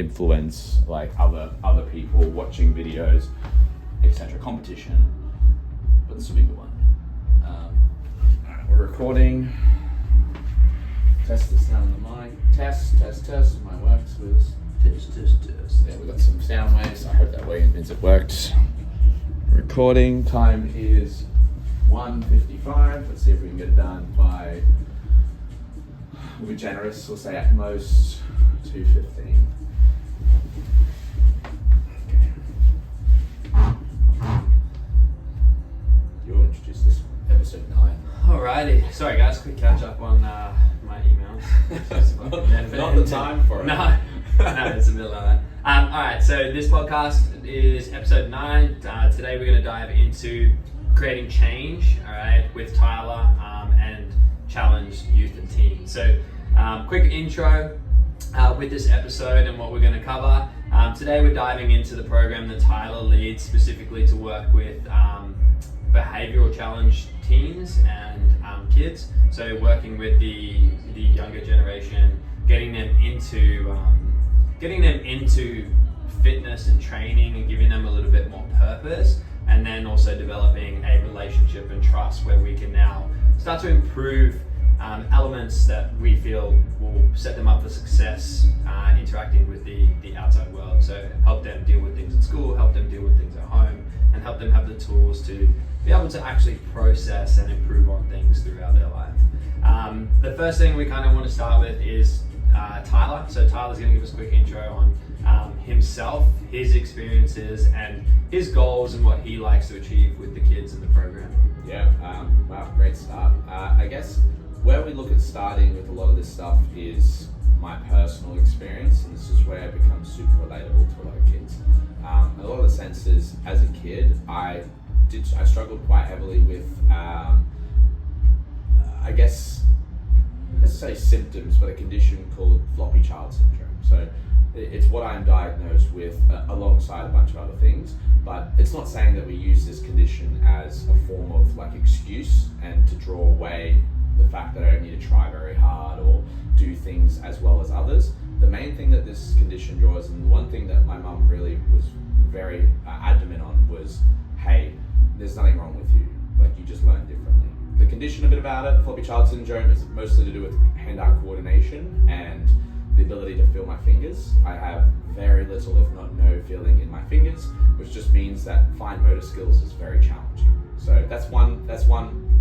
influence like other people watching videos, etc. Competition, but this will be a good one. Alright, we're recording. Test the sound of the mic. Test. My works with test. Yeah, we got some sound waves. I hope that way means it worked. Recording time is 1:55. Let's see if we can get it done by. We'll be generous. We'll say at most 2:15. You'll introduce this one, episode 9. Alrighty. Sorry guys, quick catch up on my emails. Not the time for it. No, it's a bit like that. Alright, so this podcast is episode 9. Today we're going to dive into creating change, alright, with Tyler and challenge youth and teens. So quick intro with this episode and what we're going to cover. Today we're diving into the program that Tyler leads specifically to work with behavioral challenge teens and kids. So working with the younger generation, getting them into fitness and training and giving them a little bit more purpose, and then also developing a relationship and trust where we can now start to improve elements that we feel will set them up for success interacting with the outside world. So help them deal with things at school, help them deal with things at home, and help them have the tools to be able to actually process and improve on things throughout their life. The first thing we kind of want to start with is Tyler. So Tyler's going to give us a quick intro on himself, his experiences, and his goals and what he likes to achieve with the kids in the program. Yeah, wow, great start. I guess where we look at starting with a lot of this stuff is my personal experience, and this is where it becomes super relatable to a lot of kids. A lot of the senses as a kid, I struggled quite heavily with, I guess, let's say symptoms, but a condition called floppy child syndrome. So it's what I'm diagnosed with alongside a bunch of other things, but it's not saying that we use this condition as a form of like excuse and to draw away the fact that I don't need to try very hard or do things as well as others. The main thing that this condition draws, and the one thing that my mum really was very adamant on, was, hey, there's nothing wrong with you, like you just learn differently. The condition, a bit about it, floppy child syndrome, is mostly to do with hand-eye coordination and the ability to feel my fingers. I have very little, if not no, feeling in my fingers, which just means that fine motor skills is very challenging. So that's one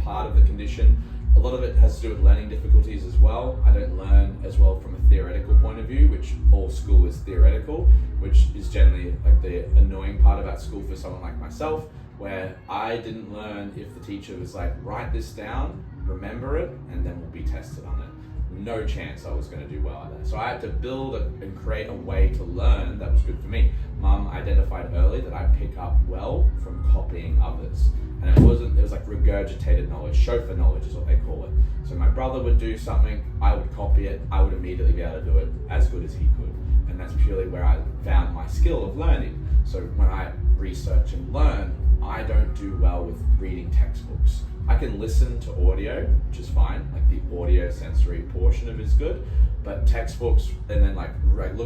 part of the condition. A lot of it has to do with learning difficulties as well. I don't learn as well from a theoretical point of view, which all school is theoretical, which is generally like the annoying part about school for someone like myself, where I didn't learn if the teacher was like, write this down, remember it, and then we'll be tested on it. No chance I was going to do well at that. So I had to build and create a way to learn that was good for me. Mum identified early that I pick up well from copying others. And it was like regurgitated knowledge, chauffeur knowledge is what they call it. So my brother would do something, I would copy it, I would immediately be able to do it as good as he could. And that's purely where I found my skill of learning. So when I research and learn, I don't do well with reading textbooks. I can listen to audio, which is fine, like the audio sensory portion of it is good, but textbooks and then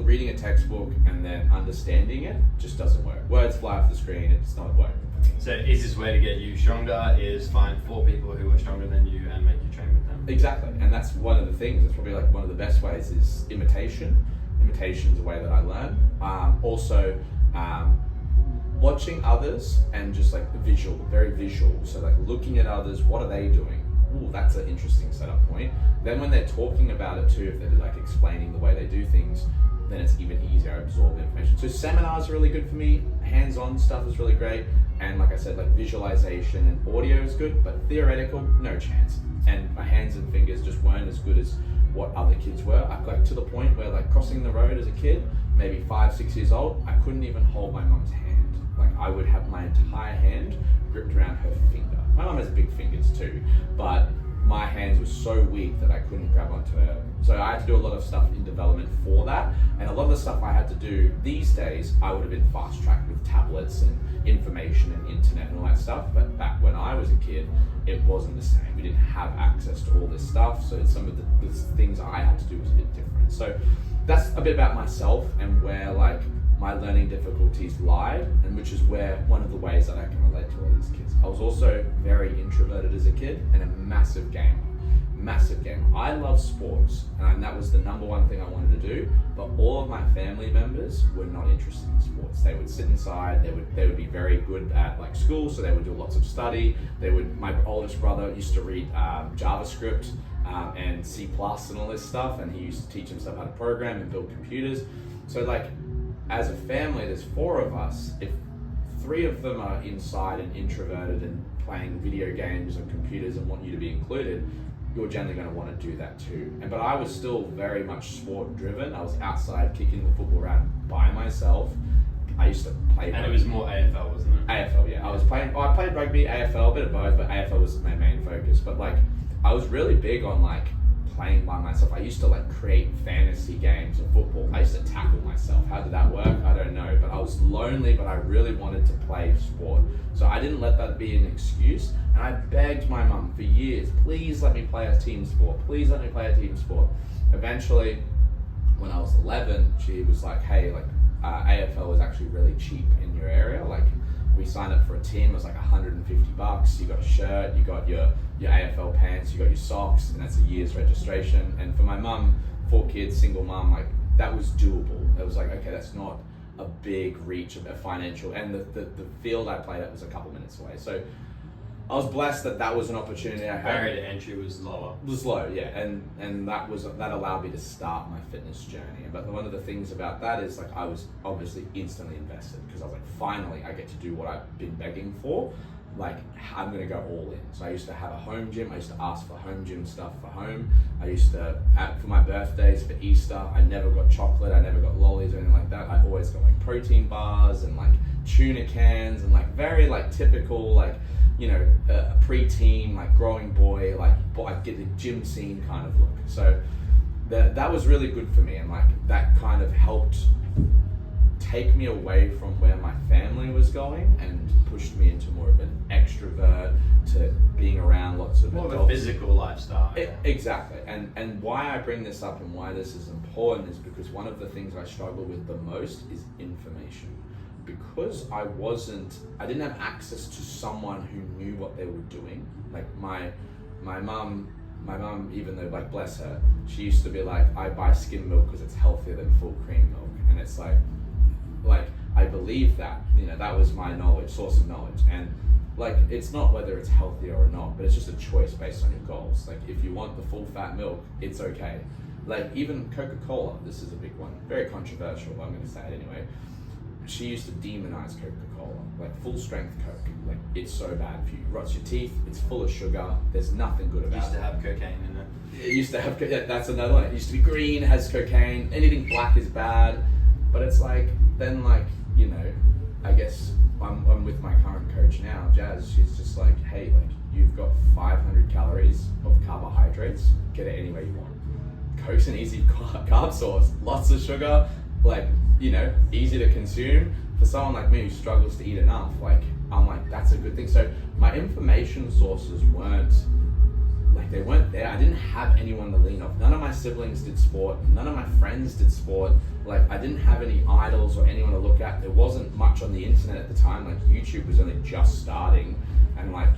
reading a textbook and then understanding it just doesn't work. Words fly off the screen, it's not working. So easiest way to get you stronger is find 4 people who are stronger than you and make you train with them. Exactly, and that's one of the things, it's probably like one of the best ways is imitation. Imitation is a way that I learn. Also, watching others and just like visual, very visual. So like looking at others, what are they doing? Ooh, that's an interesting setup point. Then when they're talking about it too, if they're like explaining the way they do things, then it's even easier to absorb the information. So seminars are really good for me. Hands-on stuff is really great. And like I said, like visualization and audio is good, but theoretical, no chance. And my hands and fingers just weren't as good as what other kids were. I got to the point where like crossing the road as a kid, maybe 5-6 years old, I couldn't even hold my mum's hand. Like I would have my entire hand gripped around her finger. My mum has big fingers too, but my hands were so weak that I couldn't grab onto it. So I had to do a lot of stuff in development for that. And a lot of the stuff I had to do these days, I would have been fast-tracked with tablets and information and internet and all that stuff. But back when I was a kid, it wasn't the same. We didn't have access to all this stuff. So some of the things I had to do was a bit different. So that's a bit about myself and where like my learning difficulties lied, and which is where one of the ways that I can relate to all these kids. I was also very introverted as a kid and a massive gamer. I love sports, and that was the number one thing I wanted to do, but all of my family members were not interested in sports. They would sit inside, they would be very good at like school, so they would do lots of study. My oldest brother used to read JavaScript and C+ and all this stuff, and he used to teach himself how to program and build computers. So like, as a family, there's 4 of us. If 3 of them are inside and introverted and playing video games and computers and want you to be included, you're generally going to want to do that too. But I was still very much sport driven. I was outside kicking the football around by myself. I used to play rugby. And it was more AFL, wasn't it? AFL, yeah. I played rugby, AFL, a bit of both, but AFL was my main focus. But like, I was really big on like playing by myself. I used to like create fantasy games of football. I used to tackle myself. How did that work? I don't know. But I was lonely, but I really wanted to play sport. So I didn't let that be an excuse. And I begged my mum for years, please let me play a team sport. Please let me play a team sport. Eventually, when I was 11, she was like, hey, like AFL is actually really cheap in your area. Like, we signed up for a team, it was like $150. You got a shirt, you got your AFL pants, you got your socks, and that's a year's registration. And for my mum, 4 kids, single mum, like that was doable. It was like, okay, that's not a big reach of a financial, and the field I played at was a couple minutes away. So I was blessed that was an opportunity I had. Barrier to entry was lower. Was low, yeah, and that allowed me to start my fitness journey. But one of the things about that is like I was obviously instantly invested, because I was like, finally I get to do what I've been begging for. Like, I'm gonna go all in. So I used to have a home gym. I used to ask for home gym stuff for home. I used to, for my birthdays, for Easter, I never got chocolate, I never got lollies or anything like that. I always got like protein bars and like tuna cans and like very like typical like, you know, a preteen, like growing boy, like I get the gym scene kind of look. So that was really good for me, and like that kind of helped take me away from where my family was going and pushed me into more of an extrovert, to being around lots of more adults. of a physical lifestyle. Exactly. And why I bring this up and why this is important is because one of the things I struggle with the most is information. Because I didn't have access to someone who knew what they were doing. Like my mum, even though, like, bless her, she used to be like, I buy skim milk because it's healthier than full cream milk. And it's like I believe that, you know, that was my source of knowledge. And like, it's not whether it's healthier or not, but it's just a choice based on your goals. Like, if you want the full fat milk, it's okay. Like, even Coca-Cola, this is a big one, very controversial, but I'm going to say it anyway. She used to demonize Coca-Cola, like full strength Coke. Like, it's so bad for you. It rots your teeth, it's full of sugar, there's nothing good about it. It used to have cocaine in it. It used to have, yeah, that's another one. It used to be green, has cocaine, anything black is bad. But it's like, then like, you know, I guess I'm with my current coach now, Jazz. She's just like, hey, like, you've got 500 calories of carbohydrates, get it any way you want. Coke's an easy carb source, lots of sugar, like, you know, easy to consume. For someone like me who struggles to eat enough, like, I'm like, that's a good thing. So my information sources they weren't there. I didn't have anyone to lean on. None of my siblings did sport. None of my friends did sport. Like, I didn't have any idols or anyone to look at. There wasn't much on the internet at the time. Like, YouTube was only just starting. And like,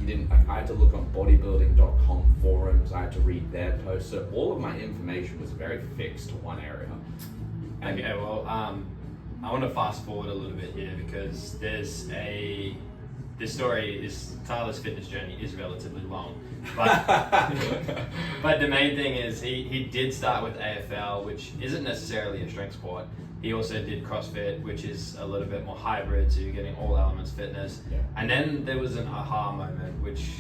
I had to look on bodybuilding.com forums. I had to read their posts. So all of my information was very fixed to one area. And okay, well, I want to fast forward a little bit here, because Tyler's fitness journey is relatively long, but the main thing is he did start with AFL, which isn't necessarily a strength sport. He also did CrossFit, which is a little bit more hybrid, so you're getting all elements fitness. Yeah. And then there was an aha moment, which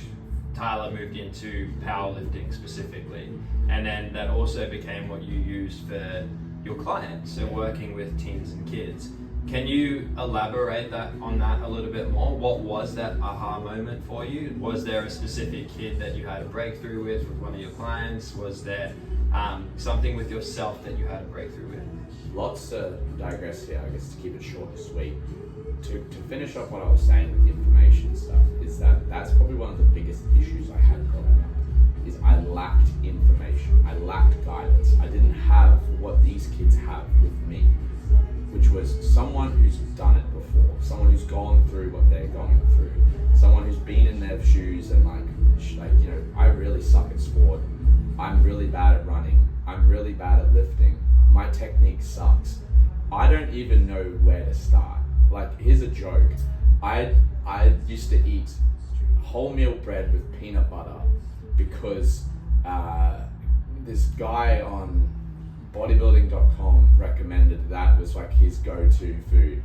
Tyler moved into powerlifting specifically, and then that also became what you used for your clients, so working with teens and kids. Can you elaborate on that a little bit more? What was that aha moment for you? Was there a specific kid that you had a breakthrough with one of your clients? Was there something with yourself that you had a breakthrough with? Lots to digress here, I guess, to keep it short and sweet. To finish off what I was saying with the information stuff, is that's probably one of the biggest issues I had growing up, is I lacked information, I lacked guidance. I didn't have what these kids have with me, which was someone who's done it before, someone who's gone through what they're going through, someone who's been in their shoes and I really suck at sport, I'm really bad at running, I'm really bad at lifting, my technique sucks, I don't even know where to start. Like, here's a joke, I used to eat wholemeal bread with peanut butter because this guy on bodybuilding.com recommended that was like his go-to food.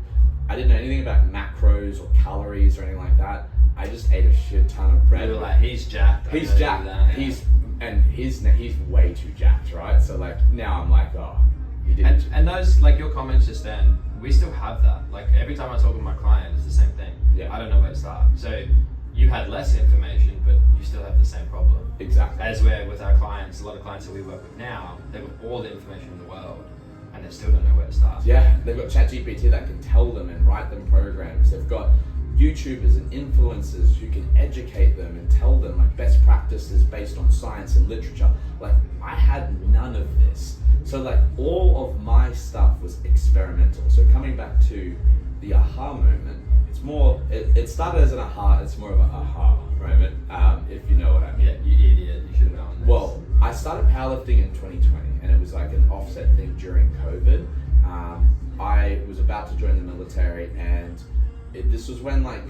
I didn't know anything about macros or calories or anything like that. I just ate a shit ton of bread. You were like, he's jacked. He's jacked. That, yeah. He's way too jacked, right? So like now I'm like, oh, he didn't. And those, like your comments just then, we still have that. Like every time I talk with my client, it's the same thing. Yeah. I don't know where to start. So you had less information, but you still have the same problem. Exactly. As we're with our clients, a lot of clients that we work with now, they've got all the information in the world, and they still don't know where to start. Yeah, they've got ChatGPT that can tell them and write them programs. They've got YouTubers and influencers who can educate them and tell them like best practices based on science and literature. Like, I had none of this. So like all of my stuff was experimental. So coming back to the aha moment, it's more, it started as an aha, it's more of an aha moment, if you know what I mean. Yeah, you idiot, you should have known this. Well, I started powerlifting in 2020 and it was like an offset thing during COVID. I was about to join the military and this was when like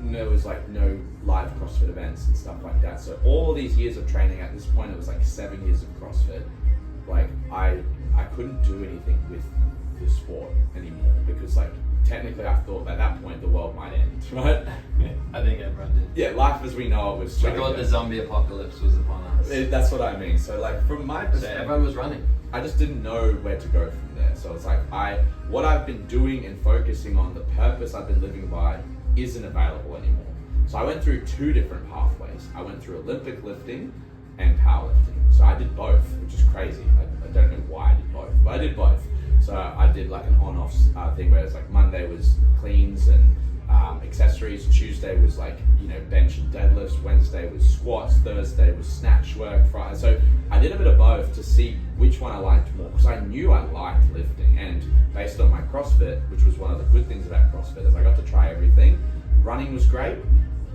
there was like no live CrossFit events and stuff like that. So all these years of training, at this point it was like 7 years of CrossFit. Like I couldn't do anything with the sport anymore because like technically I thought at that point the world might end, right? I think everyone did. Yeah, life as we know it was. We thought the zombie apocalypse was upon us. That's what I mean. So like from my perspective, so everyone was running. I just didn't know where to go from there. So it's like what I've been doing and focusing on, the purpose I've been living by, isn't available anymore. So I went through two different pathways. I went through Olympic lifting and powerlifting. So I did both, which is crazy. I don't know why I did both, but I did both. So I did like an on-off thing where it's like Monday was cleans and accessories, Tuesday was like, bench and deadlifts, Wednesday was squats, Thursday was snatch work, Friday. So I did a bit of both to see which one I liked more, because I knew I liked lifting, and based on my CrossFit, which was one of the good things about CrossFit, is I got to try everything. Running was great,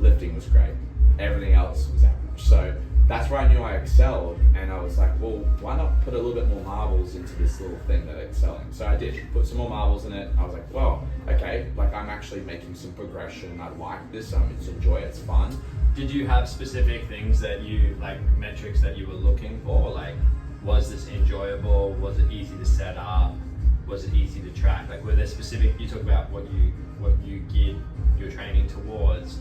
lifting was great, everything else was average. So that's where I knew I excelled, and I was like, well, why not put a little bit more marbles into this little thing that I'm excelling? So I did, put some more marbles in it. I was like, well, okay, like I'm actually making some progression. I like this, I enjoy it, it's fun. Did you have specific things that you, like metrics that you were looking for? Like, was this enjoyable? Was it easy to set up? Was it easy to track? Like, were there specific, you talk about what you geared your training towards.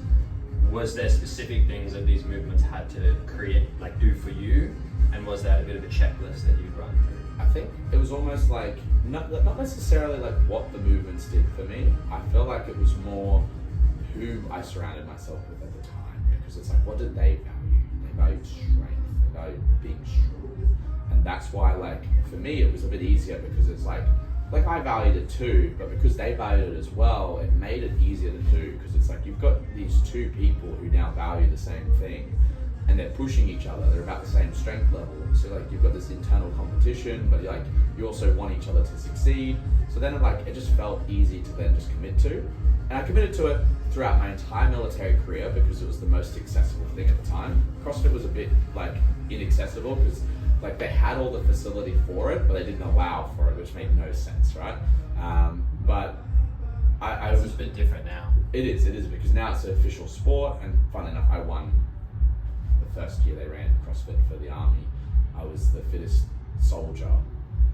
Was there specific things that these movements had to create, like do for you? And was that a bit of a checklist that you'd run through? I think it was almost like, not necessarily like what the movements did for me. I felt like it was more who I surrounded myself with at the time. Because it's like, what did they value? They valued strength, they valued being strong. And that's why, like, for me, it was a bit easier because it's like I valued it too, but because they valued it as well, it made it easier to do, because it's like you've got these two people who now value the same thing and they're pushing each other, they're about the same strength level. So like you've got this internal competition, but like you also want each other to succeed. So then it just felt easy to then just commit to. And I committed to it throughout my entire military career because it was the most accessible thing at the time. CrossFit was a bit like inaccessible because like they had all the facility for it, but they didn't allow for it, which made no sense, right? But I was a bit different now. It is because now it's an official sport, and fun enough, I won the first year they ran CrossFit for the army. I was the fittest soldier,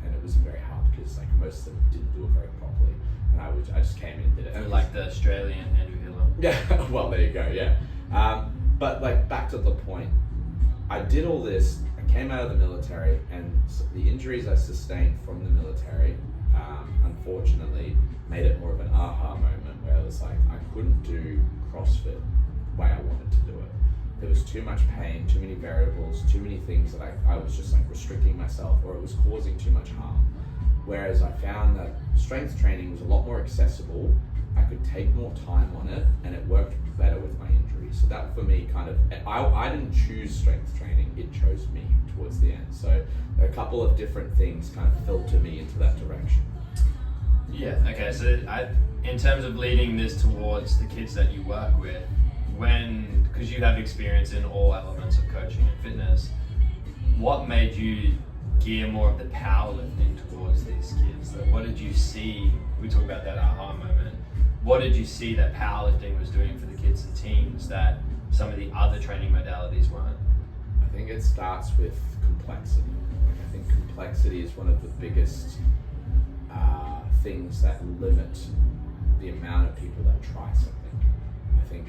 and it was very hard because like most of them didn't do it very properly, and I just came in and did it. And like the Australian Andrew Hiller. Yeah, well there you go, yeah. But like back to the point, I did all this. Came out of the military, and the injuries I sustained from the military unfortunately made it more of an aha moment where it was like I couldn't do CrossFit the way I wanted to do it. There was too much pain, too many variables, too many things that I was just like restricting myself, or it was causing too much harm. Whereas I found that strength training was a lot more accessible. I could take more time on it, and it worked better with my injuries. So that for me kind of, I didn't choose strength training, it chose me towards the end. So a couple of different things kind of filtered me into that direction. Yeah, okay, so in terms of leading this towards the kids that you work with, because you have experience in all elements of coaching and fitness, what made you gear more of the powerlifting towards these kids? Like, what did you see? We talk about that aha moment. What did you see that powerlifting was doing for the kids and teams that some of the other training modalities weren't? I think it starts with complexity. I think complexity is one of the biggest things that limit the amount of people that try something. I think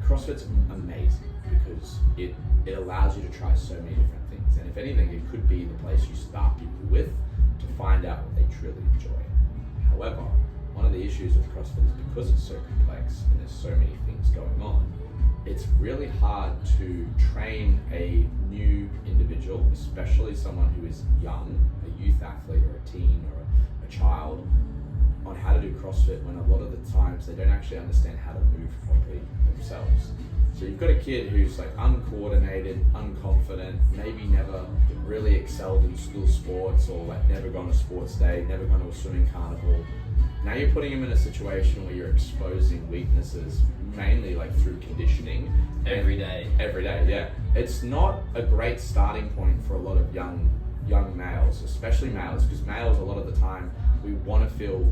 CrossFit's amazing because it allows you to try so many different things, and if anything, it could be the place you start people with to find out what they truly enjoy. However, one of the issues with CrossFit is because it's so complex and there's so many things going on, it's really hard to train a new individual, especially someone who is young, a youth athlete or a teen or a child, on how to do CrossFit when a lot of the times they don't actually understand how to move properly themselves. So you've got a kid who's like uncoordinated, unconfident, maybe never really excelled in school sports, or like never gone to sports day, never gone to a swimming carnival. Now you're putting him in a situation where you're exposing weaknesses, mainly like through conditioning. Every day, yeah. It's not a great starting point for a lot of young males, especially males, because males a lot of the time, we want to feel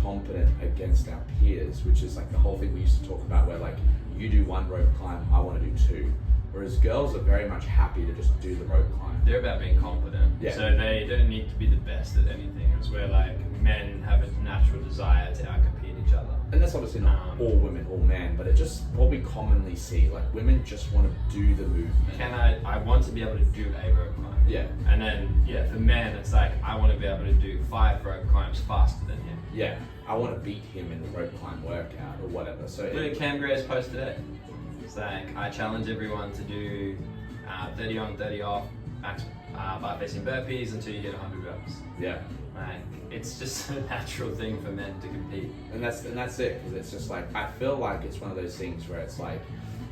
competent against our peers, which is like the whole thing we used to talk about where like you do one rope climb, I want to do two. Whereas girls are very much happy to just do the rope climb. They're about being competent. Yeah. So they don't need to be the best at anything. It's where like men have a natural desire to outcompete each other. And that's obviously not all women, all men, but it just what we commonly see. Like women just want to do the movement. I want to be able to do a rope climb. Yeah. And then for men it's like I want to be able to do 5 rope climbs faster than him. Yeah. I want to beat him in the rope climb workout or whatever. So look at Cam Gray's post today. It's like I challenge everyone to do 30 on, 30 off, max bar facing burpees until you get 100 reps. Yeah. Like it's just a natural thing for men to compete. And that's it, because it's just like I feel like it's one of those things where it's like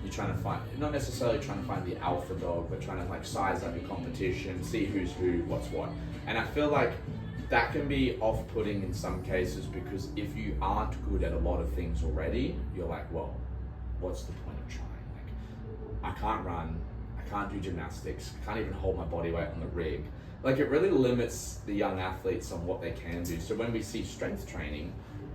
you're trying to find, not necessarily trying to find the alpha dog, but trying to like size up your competition, see who's who, what's what. And I feel like that can be off-putting in some cases, because if you aren't good at a lot of things already, you're like, well, what's the point of trying? Like, I can't run, I can't do gymnastics, I can't even hold my body weight on the rig. Like, it really limits the young athletes on what they can do. So when we see strength training,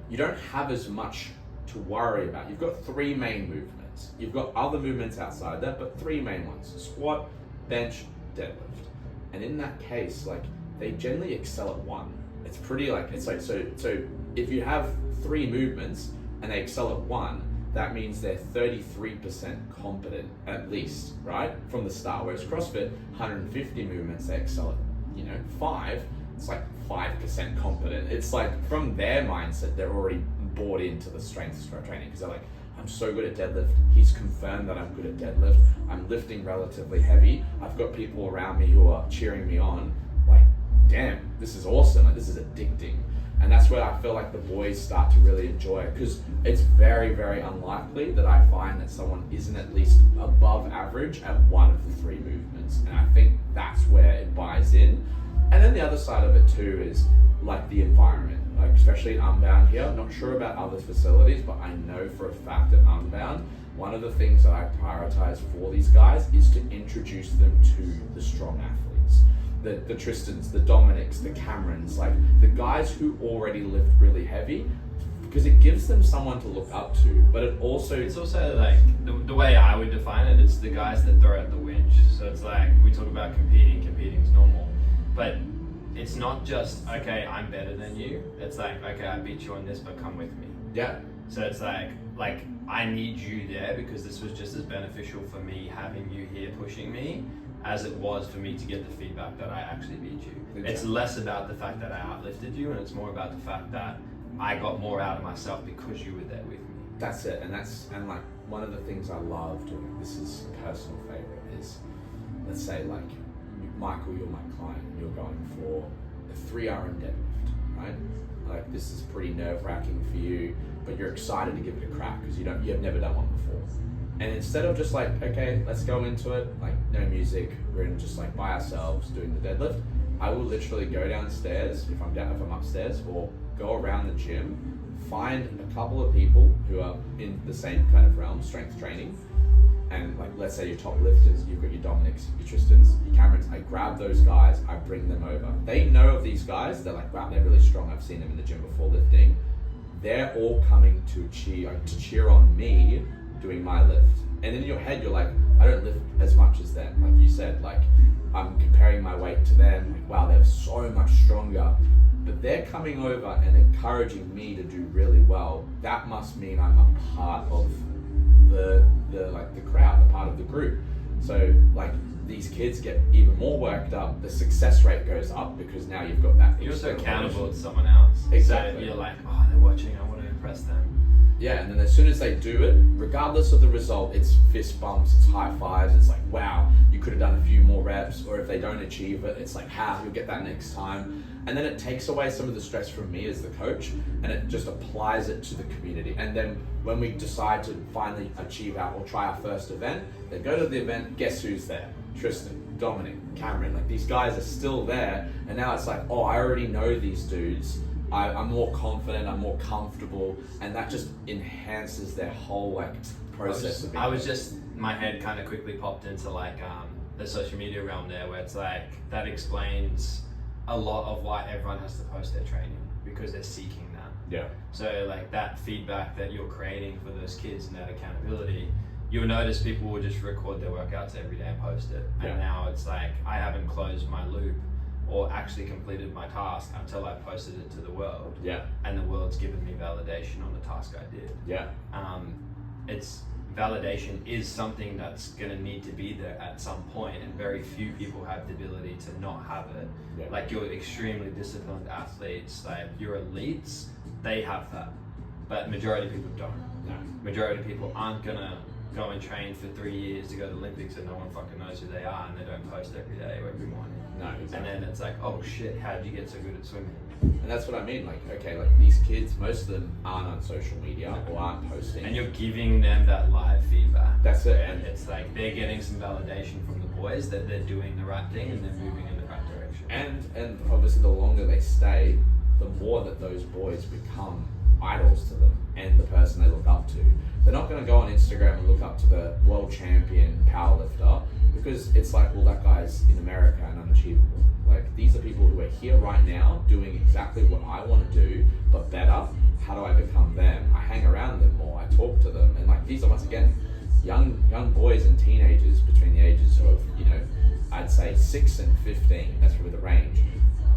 you don't have as much to worry about. You've got 3 main movements. You've got other movements outside that, but 3 main ones: squat, bench, deadlift. And in that case, like, they generally excel at 1. It's pretty like, it's like, so if you have 3 movements and they excel at 1, that means they're 33% competent at least, right? From the start. Whereas CrossFit, 150 movements, they excel at, 5, it's like 5% competent. It's like from their mindset, they're already bought into the strength training, because they're like, I'm so good at deadlift. He's confirmed that I'm good at deadlift. I'm lifting relatively heavy. I've got people around me who are cheering me on. Like, damn, this is awesome. Like, this is addicting. And that's where I feel like the boys start to really enjoy it, because it's very, very unlikely that I find that someone isn't at least above average at one of the 3 movements. And I think that's where it buys in. And then the other side of it too is like the environment, like especially in Unbound here. I'm not sure about other facilities, but I know for a fact at Unbound, one of the things that I prioritize for these guys is to introduce them to the strong athletes. The Tristans, the Dominics, the Camerons, like the guys who already lift really heavy, because it gives them someone to look up to, but it's also like the way I would define it, it's the guys that throw out the winch. So it's like, we talk about competing's normal, but it's not just, okay, I'm better than you. It's like, okay, I beat you on this, but come with me. Yeah. So it's like I need you there because this was just as beneficial for me having you here pushing me as it was for me to get the feedback that I actually beat you. Exactly. It's less about the fact that I outlifted you, and it's more about the fact that I got more out of myself because you were there with me. That's it, and like one of the things I love doing, this is a personal favorite, is let's say like Michael, you're my client, and you're going for a 3RM deadlift, right? Like this is pretty nerve-wracking for you, but you're excited to give it a crack because you have never done one before. And instead of just like, okay, let's go into it, like no music, we're in just like by ourselves doing the deadlift, I will literally go downstairs if I'm upstairs, or go around the gym, find a couple of people who are in the same kind of realm, strength training, and like let's say your top lifters, you've got your Dominics, your Tristans, your Camerons. I grab those guys, I bring them over. They know of these guys, they're like, wow, they're really strong, I've seen them in the gym before lifting. They're all coming to cheer on me doing my lift. And in your head you're like, I don't lift as much as them, like you said, like I'm comparing my weight to them, like wow, they're so much stronger. But they're coming over and encouraging me to do really well. That must mean I'm a part of the crowd, a part of the group. So like these kids get even more worked up, the success rate goes up because now you've got that. You're also accountable to someone else. Exactly. So you're like, oh, they're watching, I want to impress them. Yeah, and then as soon as they do it, regardless of the result, it's fist bumps, it's high fives, it's like, wow, you could have done a few more reps, or if they don't achieve it, it's like, you'll get that next time. And then it takes away some of the stress from me as the coach, and it just applies it to the community. And then when we decide to finally achieve or try our first event, they go to the event, guess who's there? Tristan, Dominic, Cameron, like these guys are still there, and now it's like, oh, I already know these dudes. I'm more confident, I'm more comfortable, and that just enhances their whole like process. My head kind of quickly popped into like the social media realm there, where it's like that explains a lot of why everyone has to post their training, because they're seeking that. Yeah. So like that feedback that you're creating for those kids and that accountability, you'll notice people will just record their workouts every day and post it. And now it's like, I haven't closed my loop or actually completed my task until I posted it to the world. Yeah. And the world's given me validation on the task I did. Yeah. It's validation is something that's gonna need to be there at some point, and very few people have the ability to not have it. Yeah. Like your extremely disciplined athletes, like your elites, they have that, but majority of people don't. No. Majority of people aren't gonna go and train for 3 years to go to the Olympics and no one fucking knows who they are, and they don't post every day or every morning. No, exactly. And then it's like, oh shit, how did you get so good at swimming? And that's what I mean, like, okay, like these kids, most of them aren't on social media or aren't posting. And you're giving them that live feedback. That's it. And it's like they're getting some validation from the boys that they're doing the right thing and they're moving in the right direction. And obviously the longer they stay, the more that those boys become idols to them and the person they look up to. They're not going to go on Instagram and look up to the world champion powerlifter because it's like, well, that guy's in America and unachievable. Like, these are people who are here right now doing exactly what I want to do, but better. How do I become them? I hang around them more, I talk to them, and like these are, once again, young boys and teenagers between the ages of, I'd say 6 and 15, that's probably the range.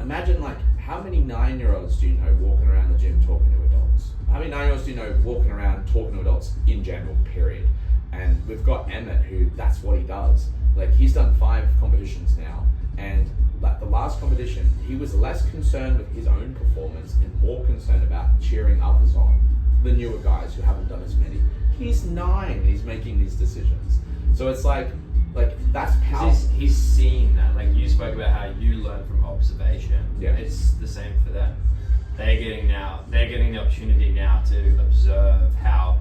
Imagine like, how many 9-year-olds do you know walking around the gym talking to adults? How many 9-year-olds do you know walking around talking to adults in general, period? And we've got Emmett, who that's what he does. Like, he's done 5 competitions now, and like the last competition, he was less concerned with his own performance and more concerned about cheering others on, the newer guys who haven't done as many. He's 9 and he's making these decisions. So it's like that's powerful. He's seeing that. Like, you spoke about how you learn from observation. Yeah. It's the same for them. They're getting the opportunity now to observe how,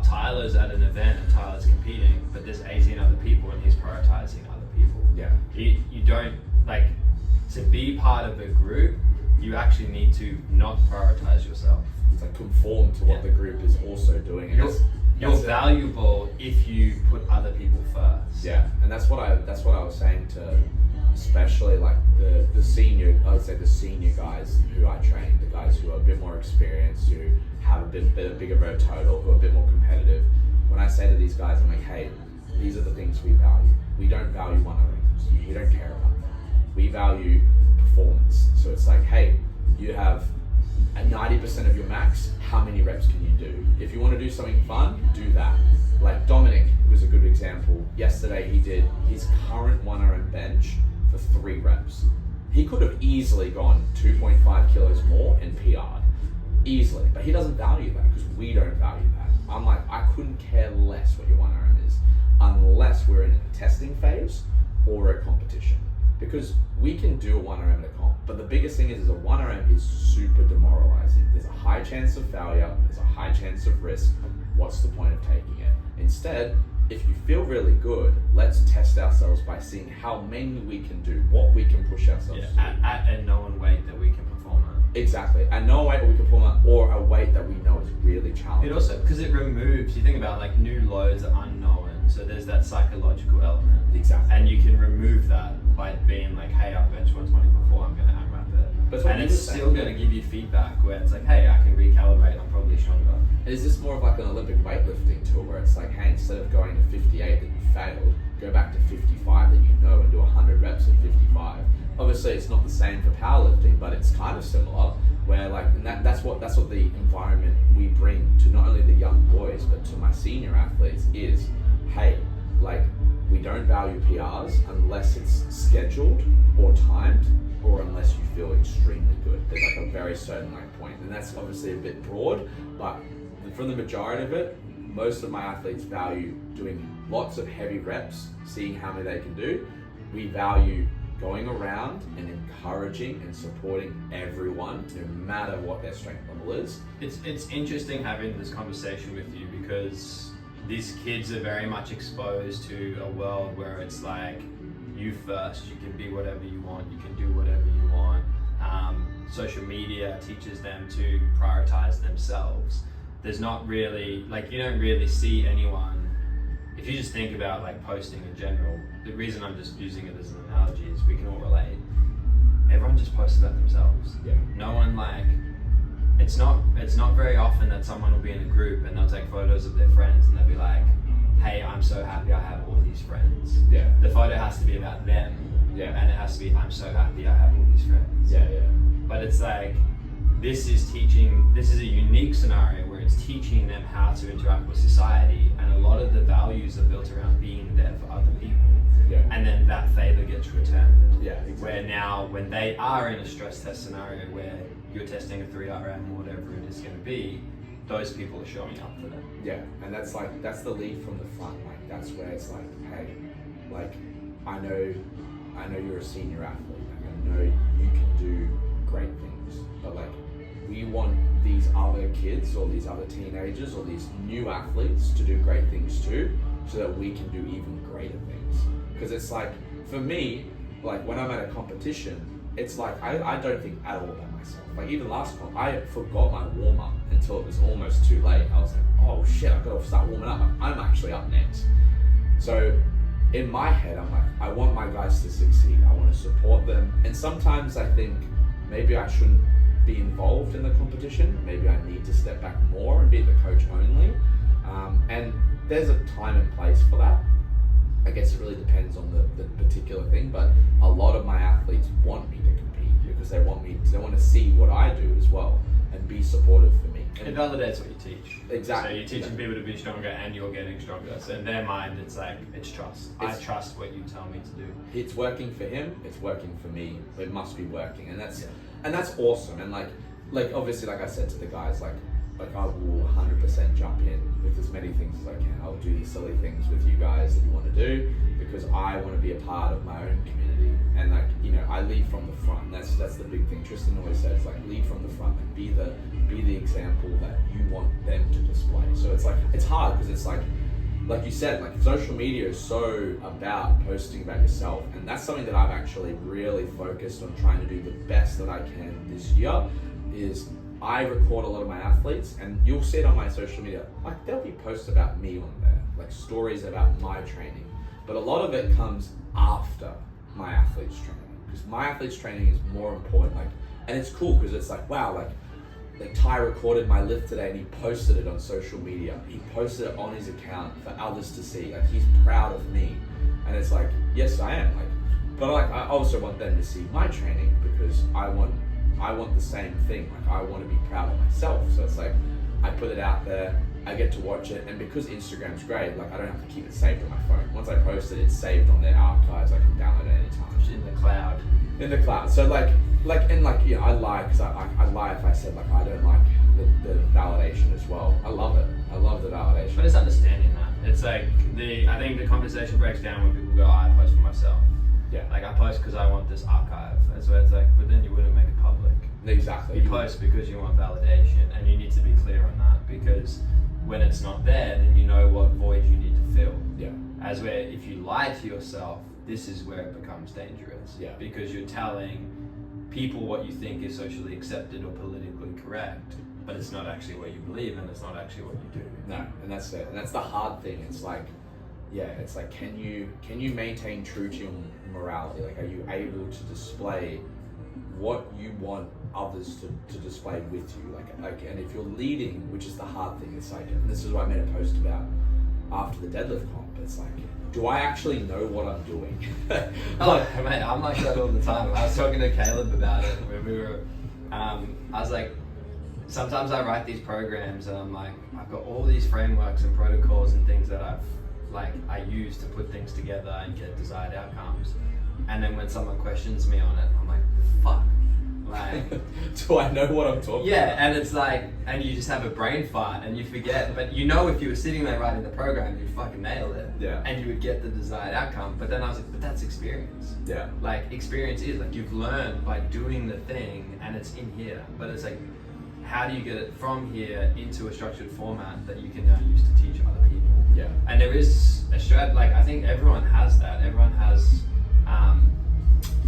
Tyler's at an event and Tyler's competing, but there's 18 other people and he's prioritizing other people. Yeah. You don't, like, to be part of a group, you actually need to not prioritize yourself. It's like conform to what the group is also doing. And you're valuable if you put other people first. Yeah, and that's what I was saying to, especially like the senior, I would say the senior guys who I train, the guys who are a bit more experienced, who have a bit bigger road total, who are a bit more competitive. When I say to these guys, I'm like, hey, these are the things we value. We don't value one-on-ones. We don't care about that. We value performance. So it's like, hey, you have a 90% of your max, how many reps can you do? If you want to do something fun, do that. like Dominic was a good example. Yesterday he did his current 1RM bench for 3 reps. He could have easily gone 2.5 kilos more and PR'd. Easily, but he doesn't value that because we don't value that. I'm like, I couldn't care less what your 1RM is unless we're in a testing phase or a competition. Because we can do a 1RM at a comp, but the biggest thing is a 1RM is super demoralizing. There's a high chance of failure, there's a high chance of risk. What's the point of taking it? Instead, if you feel really good, let's test ourselves by seeing how many we can do, what we can push ourselves to. At a known weight that we can perform at. Exactly. And no weight that we can perform at, or a weight that we know is really challenging. It also, because it removes, you think about like new loads are unknown, so there's that psychological element. Exactly. And you can remove that by being like, hey, I've bench 120 before, I'm going to AMRAP it. And it's still going to give you feedback where it's like, hey, I can recalibrate, I'm probably stronger. Is this more of like an Olympic weightlifting tool where it's like, hey, instead of going to 58 that you failed, go back to 55 that you know and do 100 reps at 55. Obviously, it's not the same for powerlifting, but it's kind of similar. Where like, and that's what the environment we bring to not only the young boys but to my senior athletes is, hey, like we don't value PRs unless it's scheduled or timed, or unless you feel extremely good. There's like a very certain like point, and that's obviously a bit broad, but for the majority of it, most of my athletes value doing lots of heavy reps, seeing how many they can do. We value going around and encouraging and supporting everyone, no matter what their strength level is. It's interesting having this conversation with you because these kids are very much exposed to a world where it's like, you first, you can be whatever you want, you can do whatever you want. Social media teaches them to prioritize themselves. There's not really, like you don't really see anyone, if you just think about like posting in general, the reason I'm just using it as an analogy is we can all relate. Everyone just posts about themselves. Yeah. No one like, it's not very often that someone will be in a group and they'll take photos of their friends and they'll be like, hey, I'm so happy I have all these friends. Yeah. The photo has to be about them. Yeah. And it has to be, I'm so happy I have all these friends. Yeah, yeah. But it's like, this is a unique scenario where it's teaching them how to interact with society, and a lot of the values are built around being there for other people. Yeah. And then that favor gets returned. Yeah, exactly. Where now, when they are in a stress test scenario where you're testing a 3RM or whatever it is going to be, those people are showing up for them. Yeah, and that's the lead from the front. Like that's where it's like, hey, like I know you're a senior athlete. Like, I know you can do great things, but like we want these other kids or these other teenagers or these new athletes to do great things too, so that we can do even greater things. Because it's like, for me, like when I'm at a competition, it's like I don't think at all about myself. Like even last comp, I forgot my warm up until it was almost too late. I was like, oh shit, I've got to start warming up. I'm actually up next. So in my head, I'm like, I want my guys to succeed. I want to support them. And sometimes I think maybe I shouldn't be involved in the competition. Maybe I need to step back more and be the coach only. And there's a time and place for that. I guess it really depends on the particular thing, but a lot of my athletes want me to compete because they want to see what I do as well and be supportive for me. And it validates what you teach. Exactly. So you're teaching people to be stronger and you're getting stronger. So in their mind, it's like, it's trust. I trust what you tell me to do. It's working for him, it's working for me, it must be working. And that's awesome. And like obviously, like I said to the guys, like I will 100% jump in with as many things as I can. I'll do the silly things with you guys that you want to do because I want to be a part of my own community. And like, you know, I lead from the front. That's the big thing. Tristan always says, like, lead from the front and be the example that you want them to display. So it's like, it's hard because it's like you said, like social media is so about posting about yourself. And that's something that I've actually really focused on trying to do the best that I can this year is I record a lot of my athletes, and you'll see it on my social media. Like there'll be posts about me on there, like stories about my training. But a lot of it comes after my athletes training, because my athletes training is more important. Like, and it's cool because it's like, wow, like Ty recorded my lift today and he posted it on social media. He posted it on his account for others to see. Like he's proud of me, and it's like, yes, I am. Like, but like I also want them to see my training because I want the same thing. Like I want to be proud of myself. So it's like I put it out there, I get to watch it, and because Instagram's great, like I don't have to keep it saved on my phone. Once I post it, it's saved on their archives. I can download it anytime. It's in the cloud. In the cloud. So I lie because I lie if I said like I don't like the validation as well. I love it. I love the validation. But it's understanding that. It's like I think the conversation breaks down when people go, I post for myself. Yeah. Like I post because I want this archive. That's where it's like, but then you wouldn't make it public. Exactly. You post because you want validation, and you need to be clear on that, because when it's not there, then you know what void you need to fill. Yeah. As where if you lie to yourself, this is where it becomes dangerous. Yeah. Because you're telling people what you think is socially accepted or politically correct, but it's not actually what you believe, and it's not actually what you do. No, and that's it. And that's the hard thing. It's like, yeah, it's like, can you maintain true to your morality? Like, are you able to display what you want others to display with you? Like, and if you're leading, which is the hard thing, it's like, and this is what I made a post about after the deadlift comp. It's like, do I actually know what I'm doing? Oh, mate, I'm like that all the time. I was talking to Caleb about it when we were, I was like, sometimes I write these programs and I'm like, I've got all these frameworks and protocols and things that I use to put things together and get desired outcomes. And then when someone questions me on it, I'm like, fuck. Like, do I know what I'm talking yeah, about? and it's like, and you just have a brain fart and you forget. But you know, if you were sitting there writing the program, you'd fucking nail it. Yeah. And you would get the desired outcome. But then I was like, but that's experience. Yeah. Like, experience is like you've learned by doing the thing, and it's in here. But it's like, how do you get it from here into a structured format that you can now use to teach other people? Yeah. And there is a strat, like I think everyone has that. Everyone has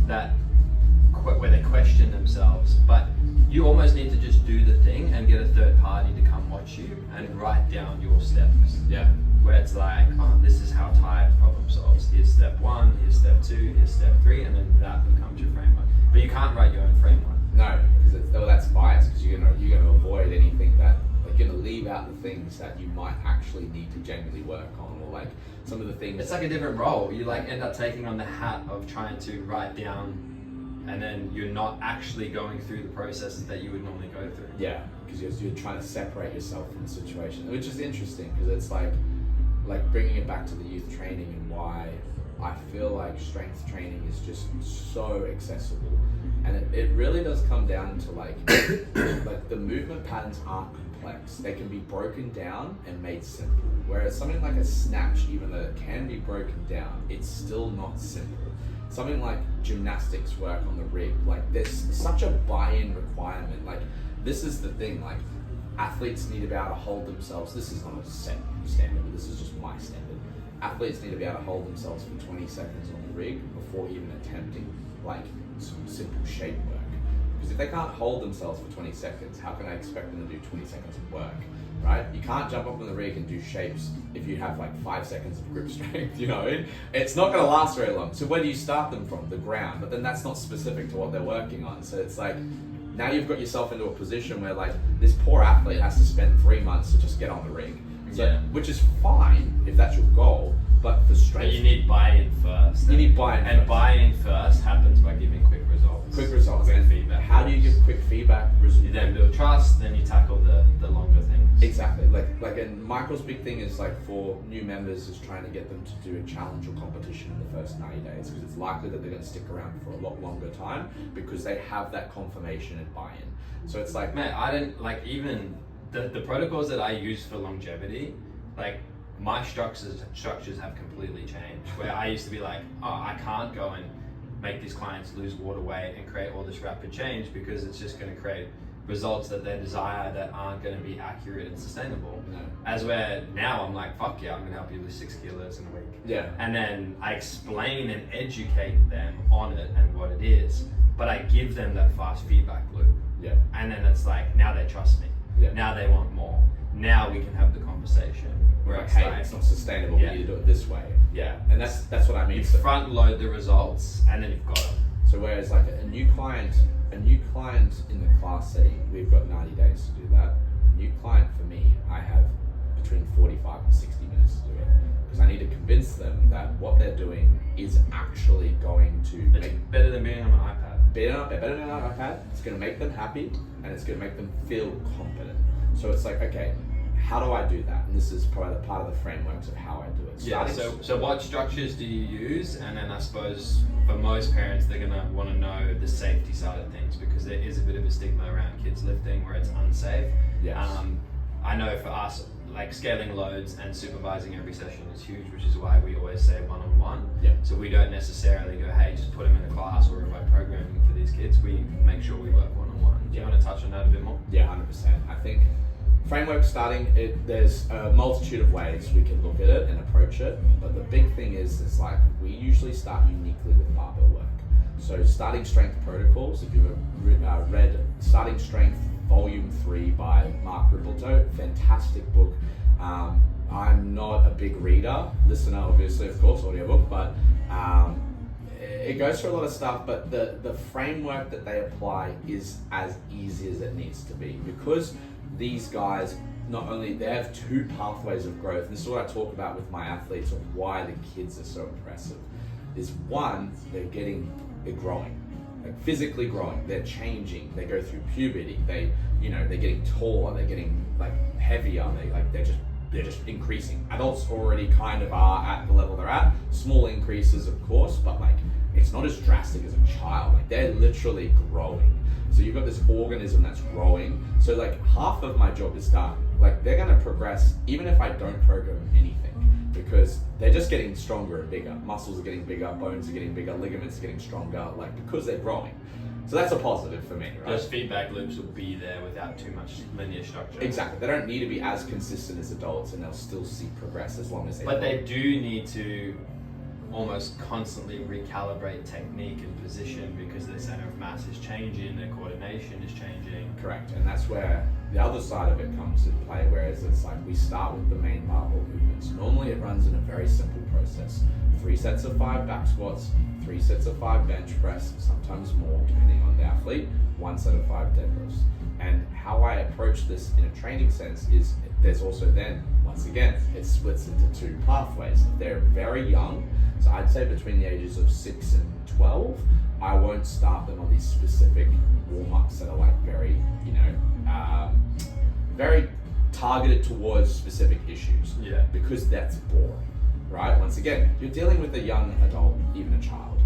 that where they question themselves, but you almost need to just do the thing and get a third party to come watch you and write down your steps. Yeah. Where it's like, oh, this is how Tide problem solves. Here's step 1, here's step 2, here's step 3, and then that becomes your framework. But you can't write your own framework. No, because that's biased. Because you're gonna avoid anything that, like, you're gonna leave out the things that you might actually need to genuinely work on, or like some of the things. It's like a different role. You like end up taking on the hat of trying to write down, and then you're not actually going through the processes that you would normally go through. Yeah, because you're trying to separate yourself from the situation, which is interesting because it's like bringing it back to the youth training and why I feel like strength training is just so accessible, and it really does come down to like the movement patterns aren't complex. They can be broken down and made simple. Whereas something like a snatch, even though it can be broken down, it's still not simple. Something like gymnastics work on the rig, like there's such a buy-in requirement. Like, this is the thing, like athletes need to be able to hold themselves. This is not a set standard, but this is just my standard. Athletes need to be able to hold themselves for 20 seconds on the rig before even attempting like some simple shape work. Because if they can't hold themselves for 20 seconds, how can I expect them to do 20 seconds of work, right? You can't jump up on the rig and do shapes if you have like 5 seconds of grip strength, you know? It's not gonna last very long. So where do you start them from? The ground, but then that's not specific to what they're working on. So it's like, now you've got yourself into a position where like this poor athlete has to spend 3 months to just get on the rig. So, Yeah. which is fine if that's your goal, but for strength, But you need buy-in first. You need buy-in and first. buy-in first happens by giving quick results. quick results. Quick And feedback. how do you give quick feedback? You then build trust, then you tackle the longer things. Exactly. And Michael's big thing is like for new members is trying to get them to do a challenge or competition in the first 90 days, because it's likely that they're going to stick around for a lot longer time because they have that confirmation and buy-in. So it's like, Man, I didn't like even the protocols that I use for longevity, like my structures have completely changed. Where I used to be like, oh, I can't go and make these clients lose water weight and create all this rapid change because it's just going to create results that they desire that aren't going to be accurate and sustainable. No. As where now I'm like, fuck yeah, I'm going to help you lose 6 kilos in a week. yeah, And then I explain and educate them on it and what it is, but I give them that fast feedback loop. yeah, And then it's like, now they trust me. Yeah. Now they want more. Now we can have the conversation. Where like, it's hey, like, it's not sustainable. Yeah. We need to do it this way. yeah. And that's what I mean. You So, front load the results and then you've got them. so whereas like a new client in the class setting, we've got 90 days to do that. A new client for me, I have between 45 and 60 minutes to do it, because I need to convince them that what they're doing is actually going to It's make better than being on an iPad. better than an iPad. It's going to make them happy and it's going to make them feel confident. So it's like, okay, how do I do that? And this is probably the part of the frameworks of how I do it. So what structures do you use? And then I suppose for most parents, they're gonna want to know the safety side of things, because there is a bit of a stigma around kids lifting where it's unsafe. Yes. I know for us, like scaling loads and supervising every session is huge, which is why we always say one-on-one. Yeah. So we don't necessarily go, hey, just put them in a class or provide programming for these kids. We make sure we work one-on-one. Do you want to touch on that a bit more? Yeah, 100%. I think framework starting, there's a multitude of ways we can look at it and approach it, but the big thing is like we usually start uniquely with barbell work. So starting strength protocols, if you've read Starting Strength Volume 3 by Mark Rippleton, fantastic book. I'm not a big reader, listener obviously, of course, audiobook, but it goes through a lot of stuff, but the framework that they apply is as easy as it needs to be, because these guys, not only, they have two pathways of growth, and this is what I talk about with my athletes of why the kids are so impressive, is one, they're growing, like physically growing, they're changing, they go through puberty, they're getting taller, they're getting like heavier, they're just increasing. Adults already kind of are at the level they're at, small increases of course, but like it's not as drastic as a child, like they're literally growing. So you've got this organism that's growing. So like half of my job is done. Like they're gonna progress even if I don't program anything, because they're just getting stronger and bigger. Muscles are getting bigger, bones are getting bigger, ligaments are getting stronger, like because they're growing. So that's a positive for me, right? Those feedback loops will be there without too much linear structure. Exactly. They don't need to be as consistent as adults, and they'll still see progress as long as they. But they do need to almost constantly recalibrate technique and position, because their center of mass is changing, their coordination is changing. Correct, and that's where the other side of it comes into play, whereas it's like we start with the main barbell movements. Normally it runs in a very simple process. 3 sets of 5 back squats, 3 sets of 5 bench press, sometimes more depending on the athlete, 1 set of 5 deadlifts. And how I approach this in a training sense is there's also then, once again, it splits into 2 pathways. They're very young, so I'd say between the ages of 6 and 12, I won't start them on these specific warm-ups that are like very, very targeted towards specific issues. Yeah. Because that's boring, right? Once again, you're dealing with a young adult, even a child.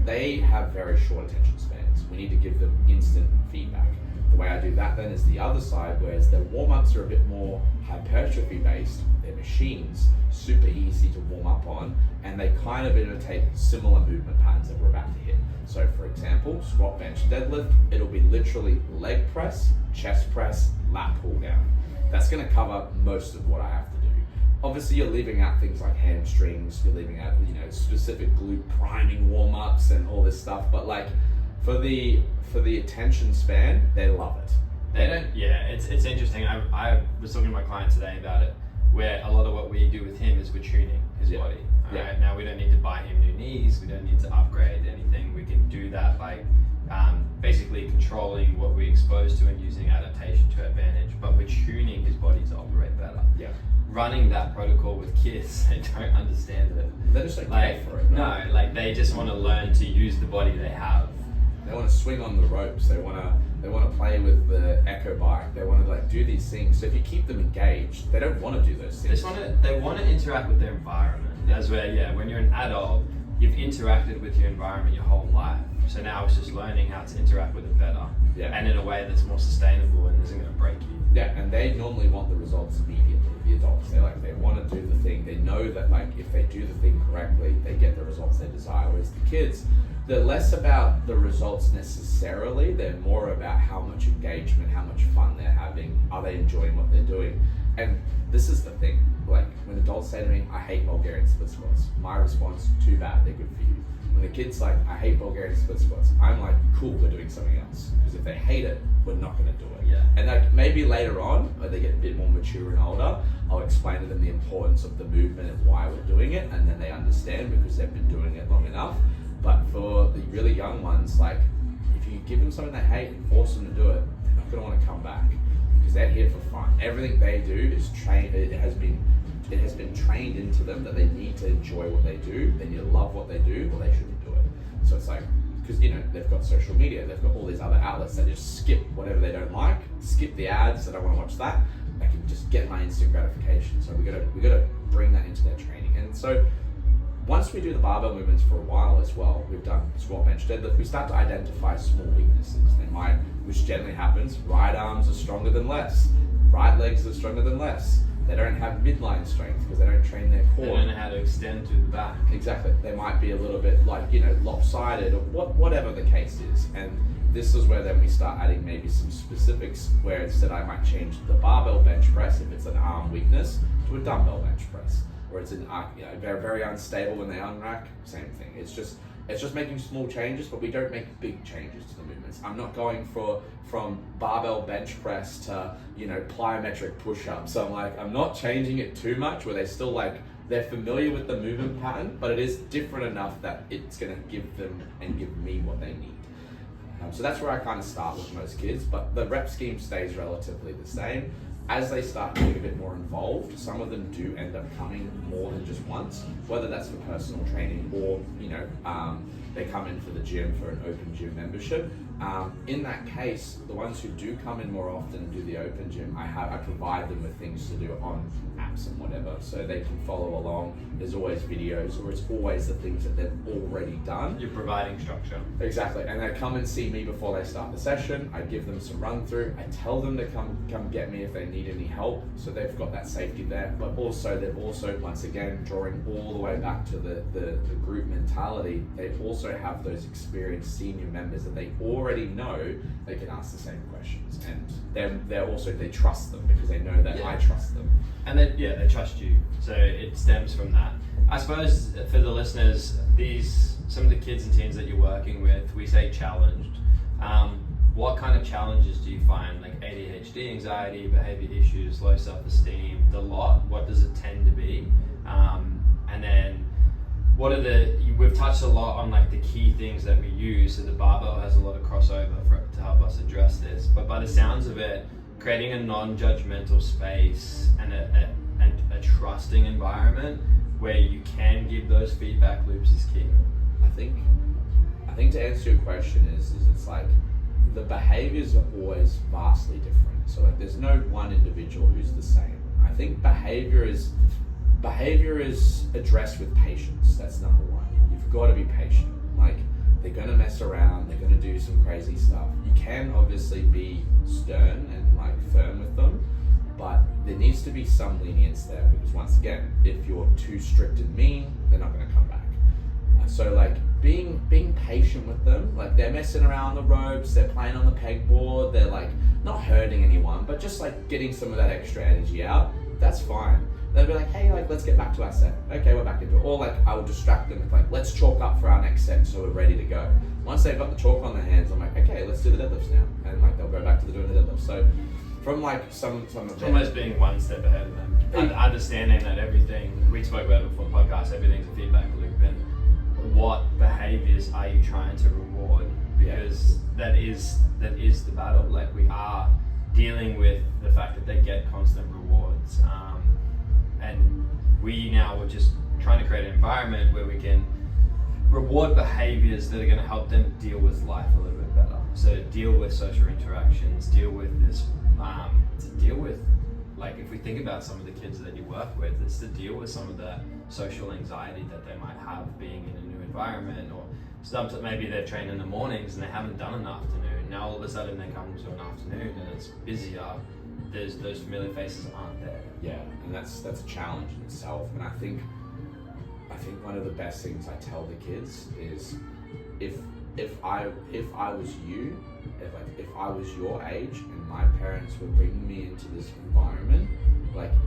They have very short attention spans. We need to give them instant feedback. The way I do that then is the other side, whereas their warm-ups are a bit more hypertrophy based, they're machines, super easy to warm up on, and they kind of imitate similar movement patterns that we're about to hit. So for example, squat, bench, deadlift, it'll be literally leg press, chest press, lat pull down. That's gonna cover most of what I have to do. Obviously you're leaving out things like hamstrings, you're leaving out, specific glute priming warm-ups and all this stuff, but like for the attention span, they love it. They don't. Yeah, it's interesting. I was talking to my client today about it, where a lot of what we do with him is we're tuning his body. All right. Now we don't need to buy him new knees. We don't need to upgrade anything. We can do that by basically controlling what we expose to and using adaptation to advantage. But we're tuning his body to operate better. Yeah. Running that protocol with kids, they don't understand it. They just don't care for it. No, like they just want to learn to use the body they have. They want to swing on the ropes. They want to play with the echo bike. They want to like do these things. So if you keep them engaged, they don't want to do those things. They want to interact with their environment. That's where, when you're an adult, you've interacted with your environment your whole life. So now it's just learning how to interact with it better, and in a way that's more sustainable and isn't going to break you. Yeah, and they normally want the results immediately. The adults, they want to do the thing. They know that like if they do the thing correctly, they get the results they desire. Whereas the kids, they're less about the results necessarily. They're more about how much engagement, how much fun they're having. Are they enjoying what they're doing? And this is the thing. Like when adults say to me, "I hate Bulgarian split squats," my response, "Too bad, they're good for you." When the kid's like, "I hate Bulgarian split squats," I'm like, "Cool, we're doing something else." Because if they hate it, we're not going to do it. Yeah. And like maybe later on, when they get a bit more mature and older, I'll explain to them the importance of the movement and why we're doing it, and then they understand because they've been doing it long enough. But for the really young ones, like if you give them something they hate and force them to do it, they're not going to want to come back because they're here for fun. Everything they do is trained. It has been trained into them that they need to enjoy what they do. They need to love what they do, or they shouldn't do it. So it's like because they've got social media, they've got all these other outlets that just skip whatever they don't like, skip the ads, I don't want to watch that. I can just get my instant gratification. So we gotta bring that into their training. And so once we do the barbell movements for a while as well, we've done squat, bench, deadlift, we start to identify small weaknesses. Which generally happens, right arms are stronger than less, right legs are stronger than less. They don't have midline strength because they don't train their core. They don't know how to extend through the back. Exactly. They might be a little bit like, lopsided or whatever the case is. And this is where then we start adding maybe some specifics where instead I might change the barbell bench press if it's an arm weakness to a dumbbell bench press. Or it's very, very unstable when they unrack, same thing. It's just making small changes, but we don't make big changes to the movements. I'm not going from barbell bench press to, plyometric push-ups. So I'm not changing it too much where they still they're familiar with the movement pattern, but it is different enough that it's gonna give them and give me what they need. So that's where I kind of start with most kids, but the rep scheme stays relatively the same. As they start getting a bit more involved, some of them do end up coming more than just once, whether that's for personal training or, they come in for the gym for an open gym membership. In that case, the ones who do come in more often and do the open gym, I provide them with things to do on apps and whatever, so they can follow along. There's always videos, or it's always the things that they've already done. You're providing structure. Exactly, and they come and see me before they start the session. I give them some run through. I tell them to come get me if they need any help, so they've got that safety there. But also, they've also, once again, drawing all the way back to the group mentality, they also have those experienced senior members that they already know they can ask the same questions, and they trust them because they know that I trust them. And they trust you. So it stems from that. I suppose for the listeners, some of the kids and teens that you're working with, we say challenged. What kind of challenges do you find? Like ADHD, anxiety, behavior issues, low self-esteem, the lot? What does it tend to be? And then we've touched a lot on the key things that we use. So the barbell has a lot of crossover to help us address this. But by the sounds of it, creating a non-judgmental space and a trusting environment where you can give those feedback loops is key. I think to answer your question is it's the behaviors are always vastly different. So there's no one individual who's the same. I think behavior is addressed with patience. That's number one. You've got to be patient. They're going to mess around, they're going to do some crazy stuff. You can obviously be stern and firm with them, but there needs to be some lenience there, because once again, if you're too strict and mean, they're not going to come back. So being patient with them, they're messing around the ropes, they're playing on the pegboard, they're not hurting anyone, but just getting some of that extra energy out, that's fine. They'll be hey, let's get back to our set. Okay, we're back into it. Or I will distract them with let's chalk up for our next set so we're ready to go. Once they've got the chalk on their hands, I'm okay, let's do the deadlifts now. And they'll go back to doing the deadlifts. So from some of it's almost being one step ahead of them. And understanding that everything, we spoke about it before the podcast, everything's a feedback loop, and what behaviors are you trying to reward? Because that is the battle. We are dealing with the fact that they get constant rewards. And we now are just trying to create an environment where we can reward behaviors that are going to help them deal with life a little bit better. So deal with social interactions, deal with this, if we think about some of the kids that you work with, it's to deal with some of the social anxiety that they might have being in a new environment, or stuff that maybe they're trained in the mornings and they haven't done an afternoon. Now all of a sudden they come to an afternoon and it's busier. Those familiar faces aren't there. Yeah, and that's a challenge in itself. And I think one of the best things I tell the kids is if I was you, if I was your age and my parents were bringing me into this environment,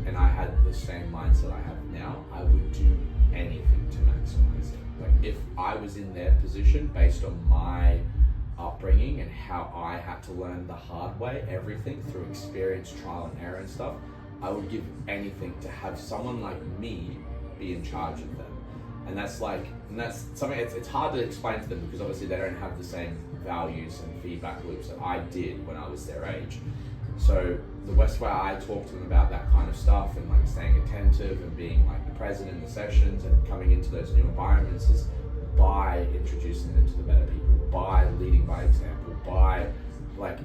and I had the same mindset I have now, I would do anything to maximize it. If I was in their position based on my upbringing and how I had to learn the hard way, everything through experience, trial and error and stuff, I would give anything to have someone like me be in charge of them. And that's something it's hard to explain to them, because obviously they don't have the same values and feedback loops that I did when I was their age. So the best way I talk to them about that kind of stuff and staying attentive and being present in the sessions and coming into those new environments is by introducing them to the better people by leading by example, by like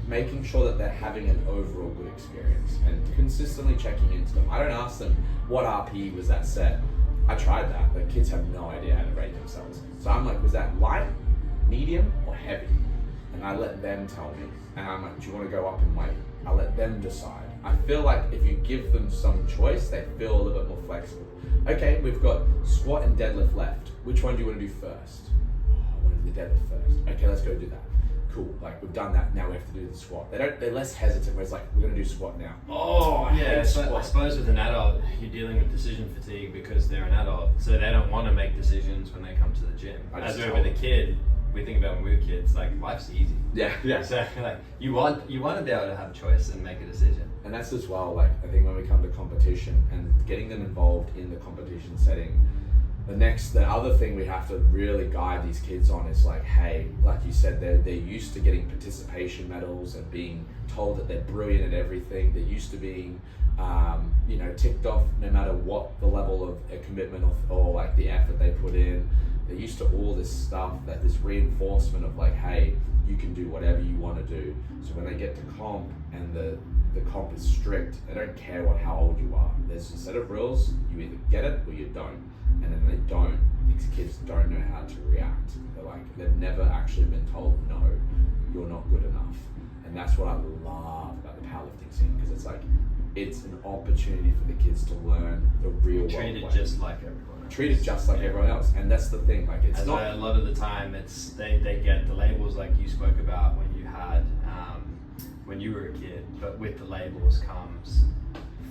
making sure that they're having an overall good experience and consistently checking into them. I don't ask them what RP was that set. I tried that, but kids have no idea how to rate themselves. So I'm like, was that light, medium, or heavy? And I let them tell me. And I'm like, do you want to go up in weight? I let them decide. I feel like if you give them some choice, they feel a little bit more flexible. Okay, we've got squat and deadlift left. Which one do you want to do first? Oh, I want to do the deadlift first. Okay, let's go do that. Cool, like we've done that, now we have to do the squat. They're less hesitant, where it's like, we're gonna do squat now. Oh, yeah, so I suppose with an adult, you're dealing with decision fatigue because they're an adult, so they don't want to make decisions when they come to the gym. As with a kid, we think about when we were kids, like life's easy. Yeah. So like you want to be able to have a choice and make a decision. And that's as well, like I think when we come to competition and getting them involved in the competition setting, the other thing we have to really guide these kids on is like, hey, like you said, they're used to getting participation medals and being told that they're brilliant at everything. They're used to being, ticked off no matter what the level of commitment or like the effort they put in. They're used to all this stuff, that this reinforcement of like, hey, you can do whatever you want to do. So when they get to comp and the comp is strict, they don't care how old you are. There's a set of rules, you either get it or you don't. And then they don't. These kids don't know how to react. They've never actually been told, no, you're not good enough. And that's what I love about the powerlifting scene, because it's like, it's an opportunity for the kids to learn the real world. Treated just like everyone else. Treated just like everyone else. And that's the thing, like it's not. A lot of the time, it's they get the labels like you spoke about when you had, when you were a kid, but with the labels comes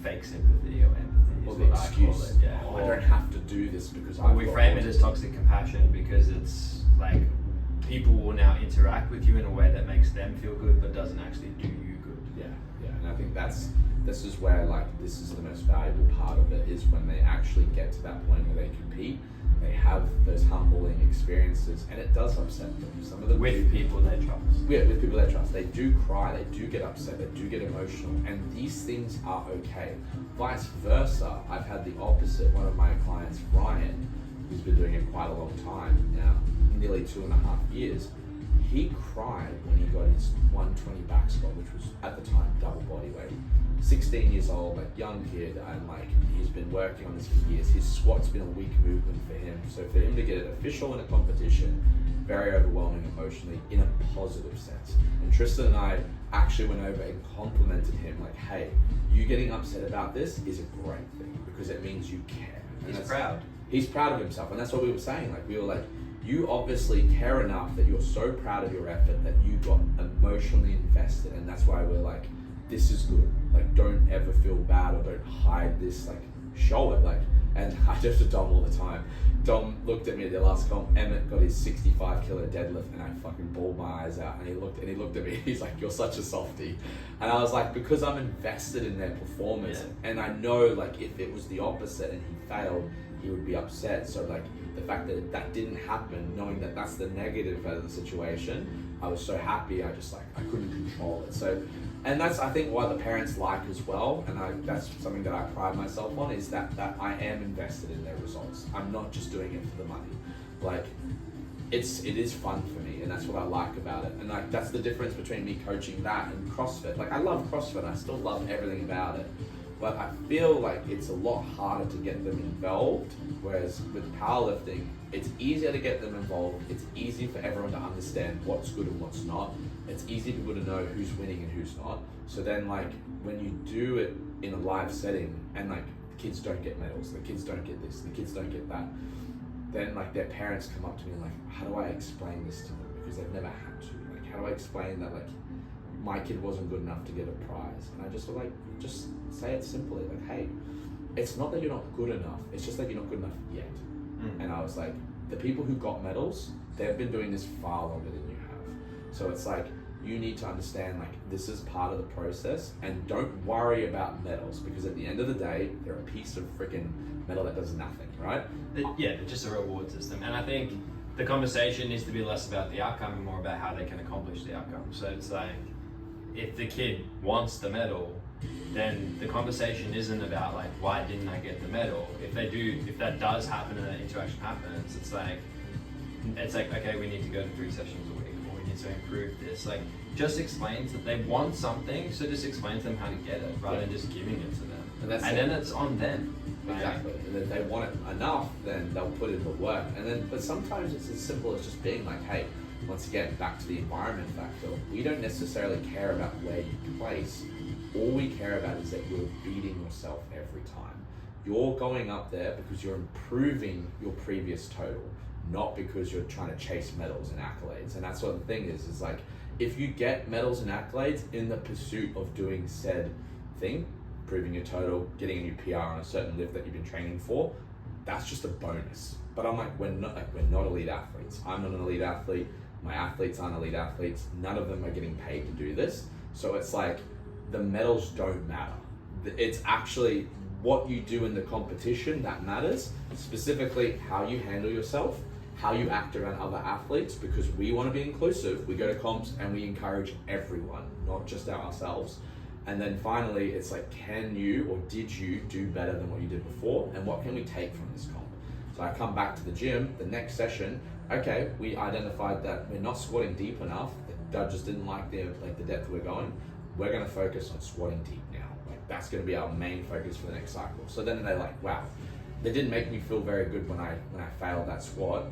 fake sympathy or empathy. Or the excuse. Yeah. I don't have to do this because we frame it as toxic compassion, because it's like people will now interact with you in a way that makes them feel good but doesn't actually do you good. Yeah. And I think this is where this is the most valuable part of it, is when they actually get to that point where they compete, they have those humbling experiences, and it does upset them. Some of them with people they trust. Yeah, with people they trust. They do cry, they do get upset, they do get emotional, and these things are okay. Vice versa, I've had the opposite. One of my clients, Ryan, who's been doing it quite a long time now, nearly 2.5 years, he cried when he got his 120 back squat, which was at the time double body weight. 16 years old, young kid, and he's been working on this for years. His squat's been a weak movement for him. So for him to get it official in a competition, very overwhelming emotionally in a positive sense. And Tristan and I actually went over and complimented him, hey, you getting upset about this is a great thing, because it means you care. And he's proud. He's proud of himself, and that's what we were saying. We were like, you obviously care enough that you're so proud of your effort that you got emotionally invested, and that's why we're like, this is good. Don't ever feel bad, or don't hide this. Show it. And I do it to Dom all the time. Dom looked at me at the last comp. Emmett got his 65 kilo deadlift, and I fucking bawled my eyes out. And he looked at me. He's like, "You're such a softie," and I was like, because I'm invested in their performance, and I know if it was the opposite and he failed, he would be upset. So the fact that that didn't happen, knowing that that's the negative out of the situation, I was so happy. I couldn't control it. So, and that's I think what the parents like as well, and that's something that I pride myself on, is that I am invested in their results. I'm not just doing it for the money. It is fun for me, and that's what I like about it. And that's the difference between me coaching that and CrossFit. I love CrossFit, I still love everything about it. But I feel it's a lot harder to get them involved, whereas with powerlifting, it's easier to get them involved. It's easy for everyone to understand what's good and what's not. It's easy for people to know who's winning and who's not. So then when you do it in a live setting, and the kids don't get medals, the kids don't get this, the kids don't get that, then their parents come up to me and how do I explain this to them? Because they've never had to. How do I explain that my kid wasn't good enough to get a prize? And I just just say it simply, hey, it's not that you're not good enough, it's just that you're not good enough yet. And I was like, the people who got medals, they've been doing this far longer than you have. So it's you need to understand this is part of the process, and don't worry about medals, because at the end of the day, they're a piece of freaking metal that does nothing, right? They're just a reward system. And I think the conversation needs to be less about the outcome and more about how they can accomplish the outcome. So it's if the kid wants the medal, then the conversation isn't about why didn't I get the medal? If that does happen and that interaction happens, it's it's like, okay, we need to go to 3 sessions a week, or we need to improve this. Like, just explain to them. They want something, so just explain to them how to get it, rather than just giving it to them. And then it's on them. Exactly. And if they want it enough, then they'll put in the work. But sometimes it's as simple as just being like, hey, once again, back to the environment factor, we don't necessarily care about where you place. All we care about is that you're beating yourself every time. You're going up there because you're improving your previous total, not because you're trying to chase medals and accolades. And that's what the thing is like, if you get medals and accolades in the pursuit of doing said thing, improving your total, getting a new PR on a certain lift that you've been training for, that's just a bonus. But I'm like, we're not elite athletes. I'm not an elite athlete. My athletes aren't elite athletes. None of them are getting paid to do this. So it's like, the medals don't matter. It's actually what you do in the competition that matters, specifically how you handle yourself, how you act around other athletes, because we want to be inclusive. We go to comps and we encourage everyone, not just ourselves. And then finally, it's like, can you or did you do better than what you did before? And what can we take from this comp? So I come back to the gym, the next session, okay, we identified that we're not squatting deep enough. The judges didn't like the depth we're going. We're going to focus on squatting deep now. Like, that's going to be our main focus for the next cycle. So then they're like, wow, they didn't make me feel very good when I failed that squat.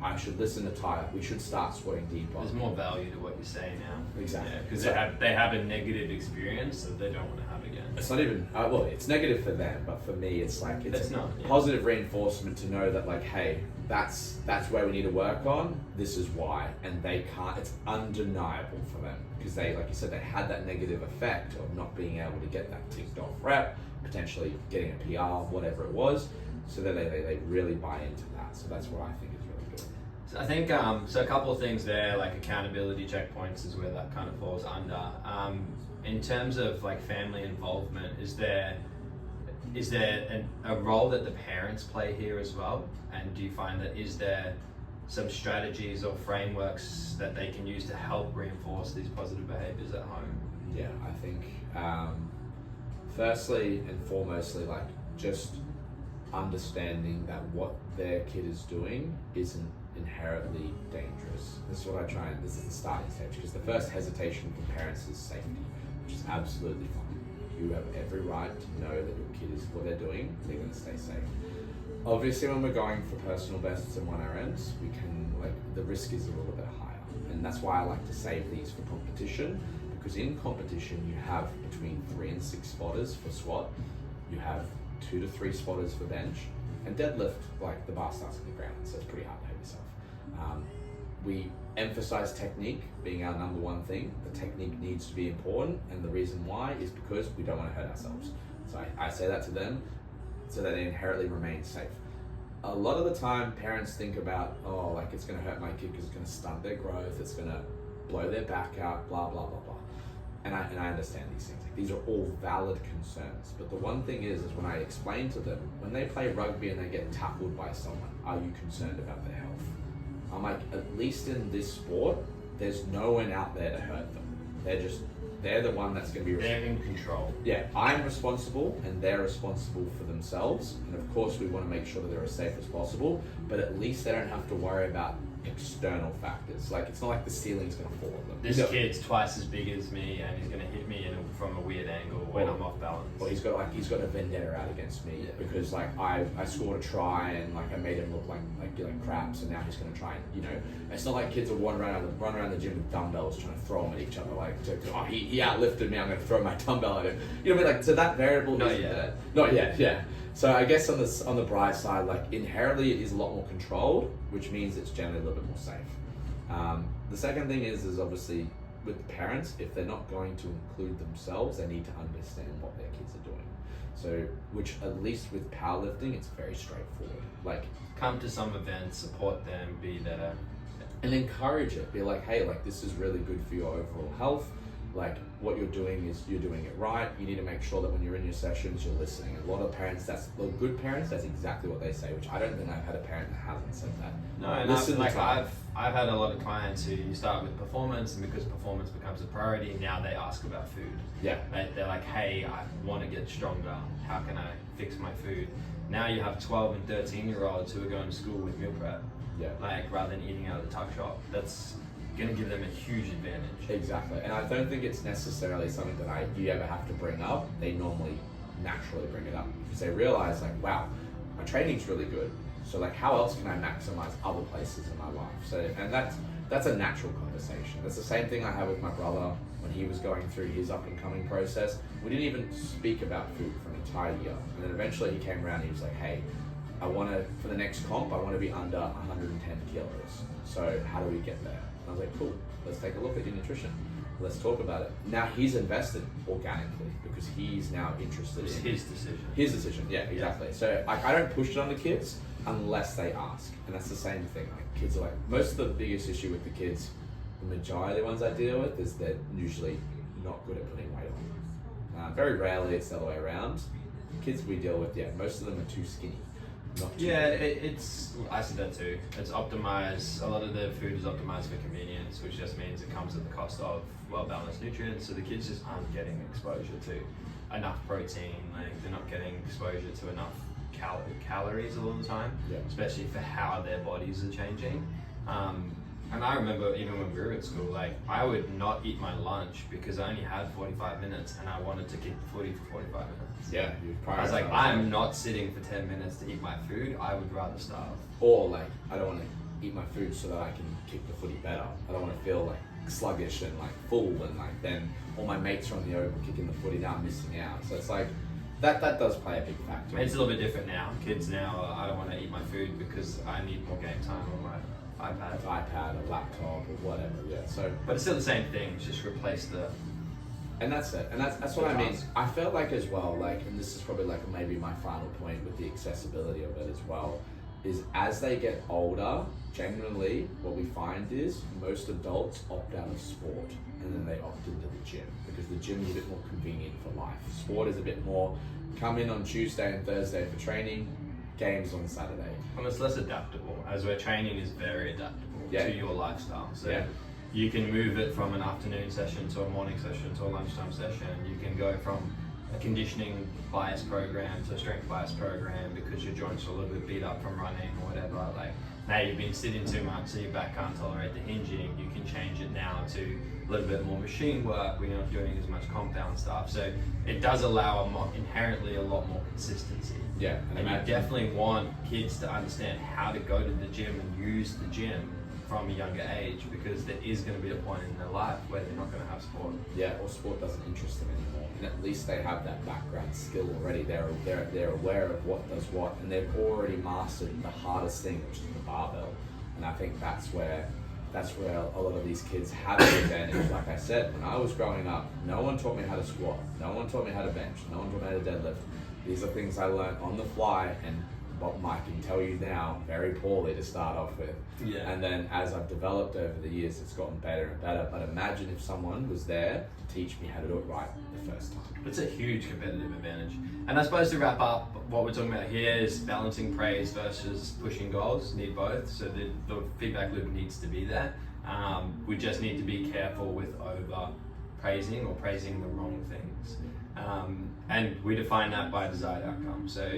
I should listen to Ty. We should start squatting deeper. There's more value to what you say now. Exactly. Because they have a negative experience that they don't want to have again. It's not even, well, it's negative for them, but for me, it's like, it's not, positive reinforcement to know that, like, hey, that's where we need to work on. This is why. And they can't, it's undeniable for them, because they, like you said, they had that negative effect of not being able to get that ticked off rep, potentially getting a PR, whatever it was. So that they really buy into that. So that's what I think is really good. So I think, so a couple of things there, like accountability checkpoints is where that kind of falls under. In terms of like family involvement, is there a role that the parents play here as well? And do you find that, is there some strategies or frameworks that they can use to help reinforce these positive behaviors at home? Yeah, I think firstly and foremostly, like, just understanding that what their kid is doing isn't inherently dangerous. This is what I try, and this is the starting stage, because the first hesitation from parents is safety, which is absolutely fine. You have every right to know that your kid is what they're doing, they're going to stay safe. Obviously, when we're going for personal bests and 1RMs, we can, like, the risk is a little bit higher, and that's why I like to save these for competition, because in competition you have between 3 and 6 spotters for squat, you have 2 to 3 spotters for bench, and deadlift, like, the bar starts on the ground, so it's pretty hard to hit yourself. We emphasize technique being our number one thing. The technique needs to be important, and the reason why is because we don't want to hurt ourselves. So I say that to them so that they inherently remain safe. A lot of the time, parents think about, oh, like, it's going to hurt my kid because it's going to stunt their growth, it's going to blow their back out, blah, blah, blah, blah. And I understand these things. Like, these are all valid concerns. But the one thing is when I explain to them, when they play rugby and they get tackled by someone, are you concerned about their health? I'm like, at least in this sport, there's no one out there to hurt them. They're the one that's going to be They're in control. Yeah, I'm responsible and they're responsible for themselves. And of course, we want to make sure that they're as safe as possible, but at least they don't have to worry about external factors. Like, it's not like the ceiling's going to fall on them. This kid's twice as big as me, and he's going to hit me from a weird angle when I'm off balance. Or he's got a vendetta out against me because, like, I scored a try and, like, I made him look like crap, so now he's going to try and, you know, it's not like kids will run around the gym with dumbbells trying to throw them at each other, like, he outlifted me, I'm going to throw my dumbbell at him. You know what I mean? Like, so that variable isn't there. Not yet, yeah. So I guess on the bright side, like, inherently it is a lot more controlled, which means it's generally a little bit more safe. The second thing is obviously with parents, if they're not going to include themselves, they need to understand what their kids are doing. So, which at least with powerlifting, it's very straightforward. Like, come to some events, support them, be there. And encourage it. Be like, hey, like, this is really good for your overall health. Like, what you're doing is you're doing it right. You need to make sure that when you're in your sessions, you're listening. And a lot of parents, good parents, that's exactly what they say, which I don't think I've had a parent that hasn't said that. No, and I've had a lot of clients who you start with performance, and because performance becomes a priority, now they ask about food. Yeah. They're like, hey, I want to get stronger. How can I fix my food? Now you have 12 and 13-year-olds who are going to school with meal prep. like rather than eating out of the tuck shop. That's going to give them a huge advantage. Exactly, and I don't think it's necessarily something that you ever have to bring up. They normally naturally bring it up because they realize like, wow, my training's really good. So like, how else can I maximize other places in my life? So, and that's a natural conversation. That's the same thing I had with my brother when he was going through his up and coming process. We didn't even speak about food for an entire year. And then eventually he came around and he was like, hey, for the next comp, I want to be under 110 kilos. So how do we get there? And I was like, cool, let's take a look at your nutrition. Let's talk about it. Now he's invested organically because he's now interested in his decision. His decision, yeah, exactly. Yeah. So I don't push it on the kids unless they ask. And that's the same thing. Like kids are like, most of the biggest issue with the kids, the majority of the ones I deal with is they're usually not good at putting weight on. Very rarely it's the other way around. Kids we deal with, most of them are too skinny. It's I said that too. It's optimized. A lot of the food is optimized for convenience, which just means it comes at the cost of well-balanced nutrients. So the kids just aren't getting exposure to enough protein. Like they're not getting exposure to enough calories all the time, especially for how their bodies are changing. And I remember even when we were at school, like I would not eat my lunch because I only had 45 minutes and I wanted to keep the footy for 45 minutes. Yeah, I was like, I'm not sitting for 10 minutes to eat my food. I would rather starve. Or like, I don't want to eat my food so that I can kick the footy better. I don't want to feel like sluggish and like full and like then all my mates are on the oval kicking the footy, now I'm missing out. So it's like, that does play a big factor. It's a little bit different now. Kids now, I don't want to eat my food because I need more game time on my iPad, or laptop, or whatever. Yeah. So, but it's still the same thing. Just replace the. And that's it. And that's what I mean. I felt like as well, like, and this is probably like maybe my final point with the accessibility of it as well, is as they get older, generally what we find is most adults opt out of sport and then they opt into the gym because the gym is a bit more convenient for life. Sport is a bit more come in on Tuesday and Thursday for training, games on Saturday. And it's less adaptable, as where training is very adaptable to your lifestyle. So you can move it from an afternoon session to a morning session to a lunchtime session. You can go from a conditioning bias program to a strength bias program because your joints are a little bit beat up from running or whatever. Like now you've been sitting too much so your back can't tolerate the hinging. You can change it now to a little bit more machine work. We're not doing as much compound stuff. So it does allow inherently a lot more consistency. Yeah. And you definitely want kids to understand how to go to the gym and use the gym from a younger age because there is going to be a point in their life where they're not going to have sport. Yeah, or sport doesn't interest them anymore. And at least they have that background skill already. They're aware of what does what, and they've already mastered the hardest thing, which is the barbell. And I think that's where a lot of these kids have the advantage. Like I said, when I was growing up, no one taught me how to squat, no one taught me how to bench, no one taught me how to deadlift. These are things I learned on the fly, and what Mike can tell you now very poorly to start off with. Yeah. And then as I've developed over the years, it's gotten better and better. But imagine if someone was there to teach me how to do it right the first time. It's a huge competitive advantage. And I suppose to wrap up, what we're talking about here is balancing praise versus pushing goals. Need both. So the feedback loop needs to be there. We just need to be careful with over praising or praising the wrong things. And we define that by desired outcome. So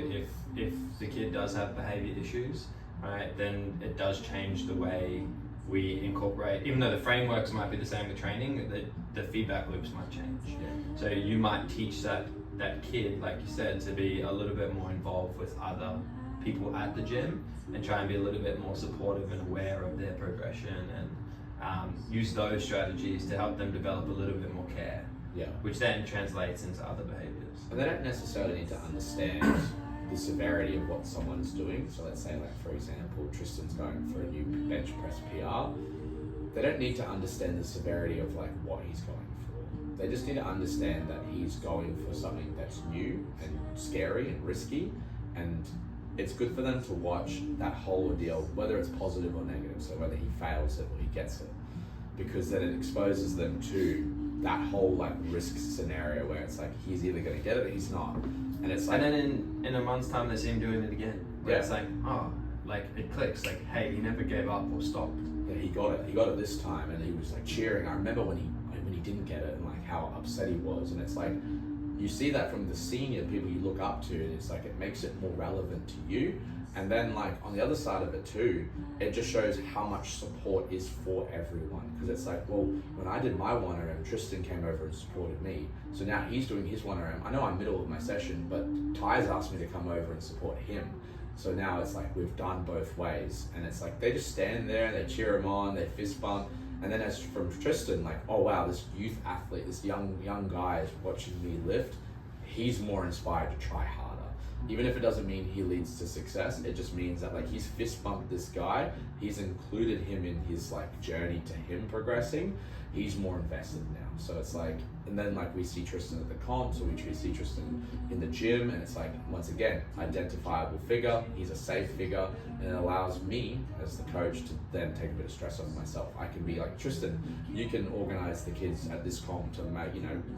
if the kid does have behavior issues, right, then it does change the way we incorporate, even though the frameworks might be the same with training, the feedback loops might change. Yeah. So you might teach that kid, like you said, to be a little bit more involved with other people at the gym and try and be a little bit more supportive and aware of their progression and use those strategies to help them develop a little bit more care. Yeah. Which then translates into other behaviors. And they don't necessarily need to understand the severity of what someone's doing. So let's say, like, for example, Tristan's going for a new bench press PR. They don't need to understand the severity of like what he's going for. They just need to understand that he's going for something that's new and scary and risky, and it's good for them to watch that whole ordeal, whether it's positive or negative, so whether he fails it or he gets it, because then it exposes them to that whole like risk scenario where it's like he's either going to get it or he's not, and it's like, and then in a month's time they see him doing it again. Where it's like, oh, like it clicks. Like, hey, he never gave up or stopped. Yeah, he got it. He got it this time, and he was like cheering. I remember when he didn't get it and like how upset he was, and it's like you see that from the senior people you look up to, and it's like it makes it more relevant to you. And then like on the other side of it too, it just shows how much support is for everyone. Because it's like, well, when I did my 1RM, Tristan came over and supported me. So now he's doing his 1RM. I know I'm middle of my session, but Ty's asked me to come over and support him. So now it's like we've done both ways, and it's like they just stand there and they cheer him on, they fist bump. And then as from Tristan, like, oh wow, this youth athlete, this young guy is watching me lift. He's more inspired to try harder. Even if it doesn't mean he leads to success, it just means that like he's fist bumped this guy, he's included him in his like journey to him progressing. He's more invested now. So it's like, and then like we see Tristan at the comps, or we see Tristan in the gym, and it's like, once again, identifiable figure. He's a safe figure, and it allows me as the coach to then take a bit of stress off myself. I can be like, Tristan, you can organize the kids at this comp to make,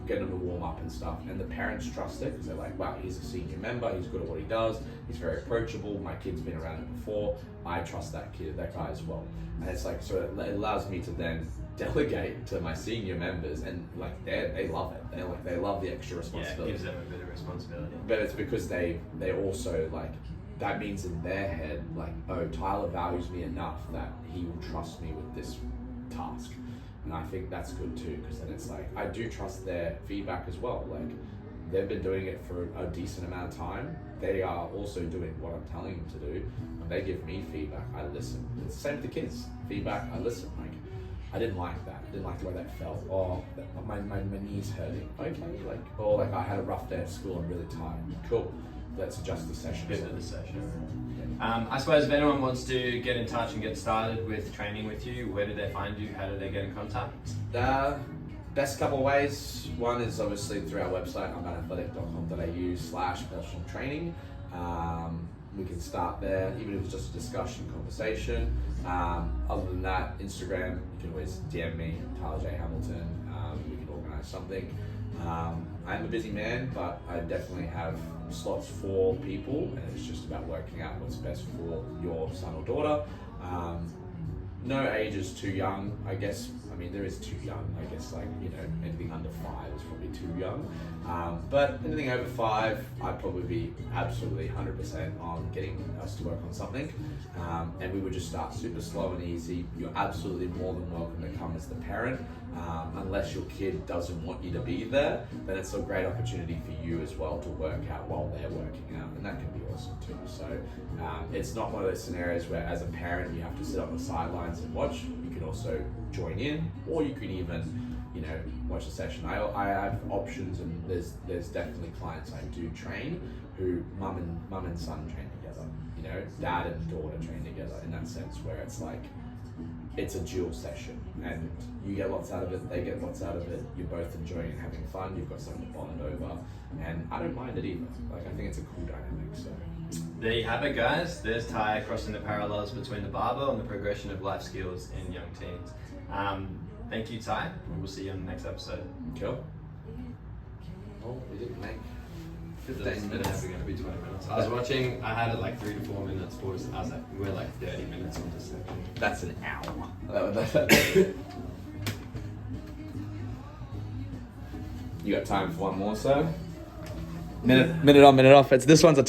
get them to warm up and stuff, and the parents trust it because they're like, wow, he's a senior member, he's good at what he does, he's very approachable, my kid's been around it before, I trust that guy as well. And it's like, so it allows me to then delegate to my senior members, and like they love it. They love the extra responsibility. Yeah, it gives them a bit of responsibility. But it's because they also like, that means in their head like, oh, Tyler values me enough that he will trust me with this task. And I think that's good too, because then it's like I do trust their feedback as well. Like they've been doing it for a decent amount of time. They are also doing what I'm telling them to do. When they give me feedback, I listen. It's the same with the kids. Feedback, I listen. Like I didn't like that. I didn't like the way that felt. Oh, my knees hurting. Okay, like, or like I had a rough day at school. I'm really tired. Cool. Let's adjust the session. Bit of the session. I suppose if anyone wants to get in touch and get started with training with you, where do they find you? How do they get in contact? Best couple of ways. One is obviously through our website, umathletic.com.au/personal training. We can start there, even if it's just a discussion, conversation. Other than that, Instagram, you can always DM me, Tyler J. Hamilton. We can organize something. I'm a busy man, but I definitely have slots for people, and it's just about working out what's best for your son or daughter. No age is too young, I guess. I mean, there is too young, I guess, like, anything under 5 is probably too young. But anything over 5, I'd probably be absolutely 100% on getting us to work on something. And we would just start super slow and easy. You're absolutely more than welcome to come as the parent. Unless your kid doesn't want you to be there, then it's a great opportunity for you as well to work out while they're working out, and that can be awesome too. So it's not one of those scenarios where as a parent you have to sit on the sidelines and watch. You can also join in, or you can even watch a session. I have options, and there's definitely clients I do train who mum and son train together, dad and daughter train together, in that sense where it's like it's a dual session, and you get lots out of it, they get lots out of it, you're both enjoying and having fun, you've got something to bond over, and I don't mind it either. Like, I think it's a cool dynamic. So there you have it, guys. There's Ty crossing the parallels between the barbell and the progression of life skills in young teens. Thank you, Ty. We'll see you on the next episode. Cool. Oh, we didn't make 15 It's minutes. never going to be 20 minutes. I was watching, I had it like 3 to 4 minutes. I was like, we're like 30 minutes into second. That's an hour. You got time for one more, sir? Minute on, minute off. This one's a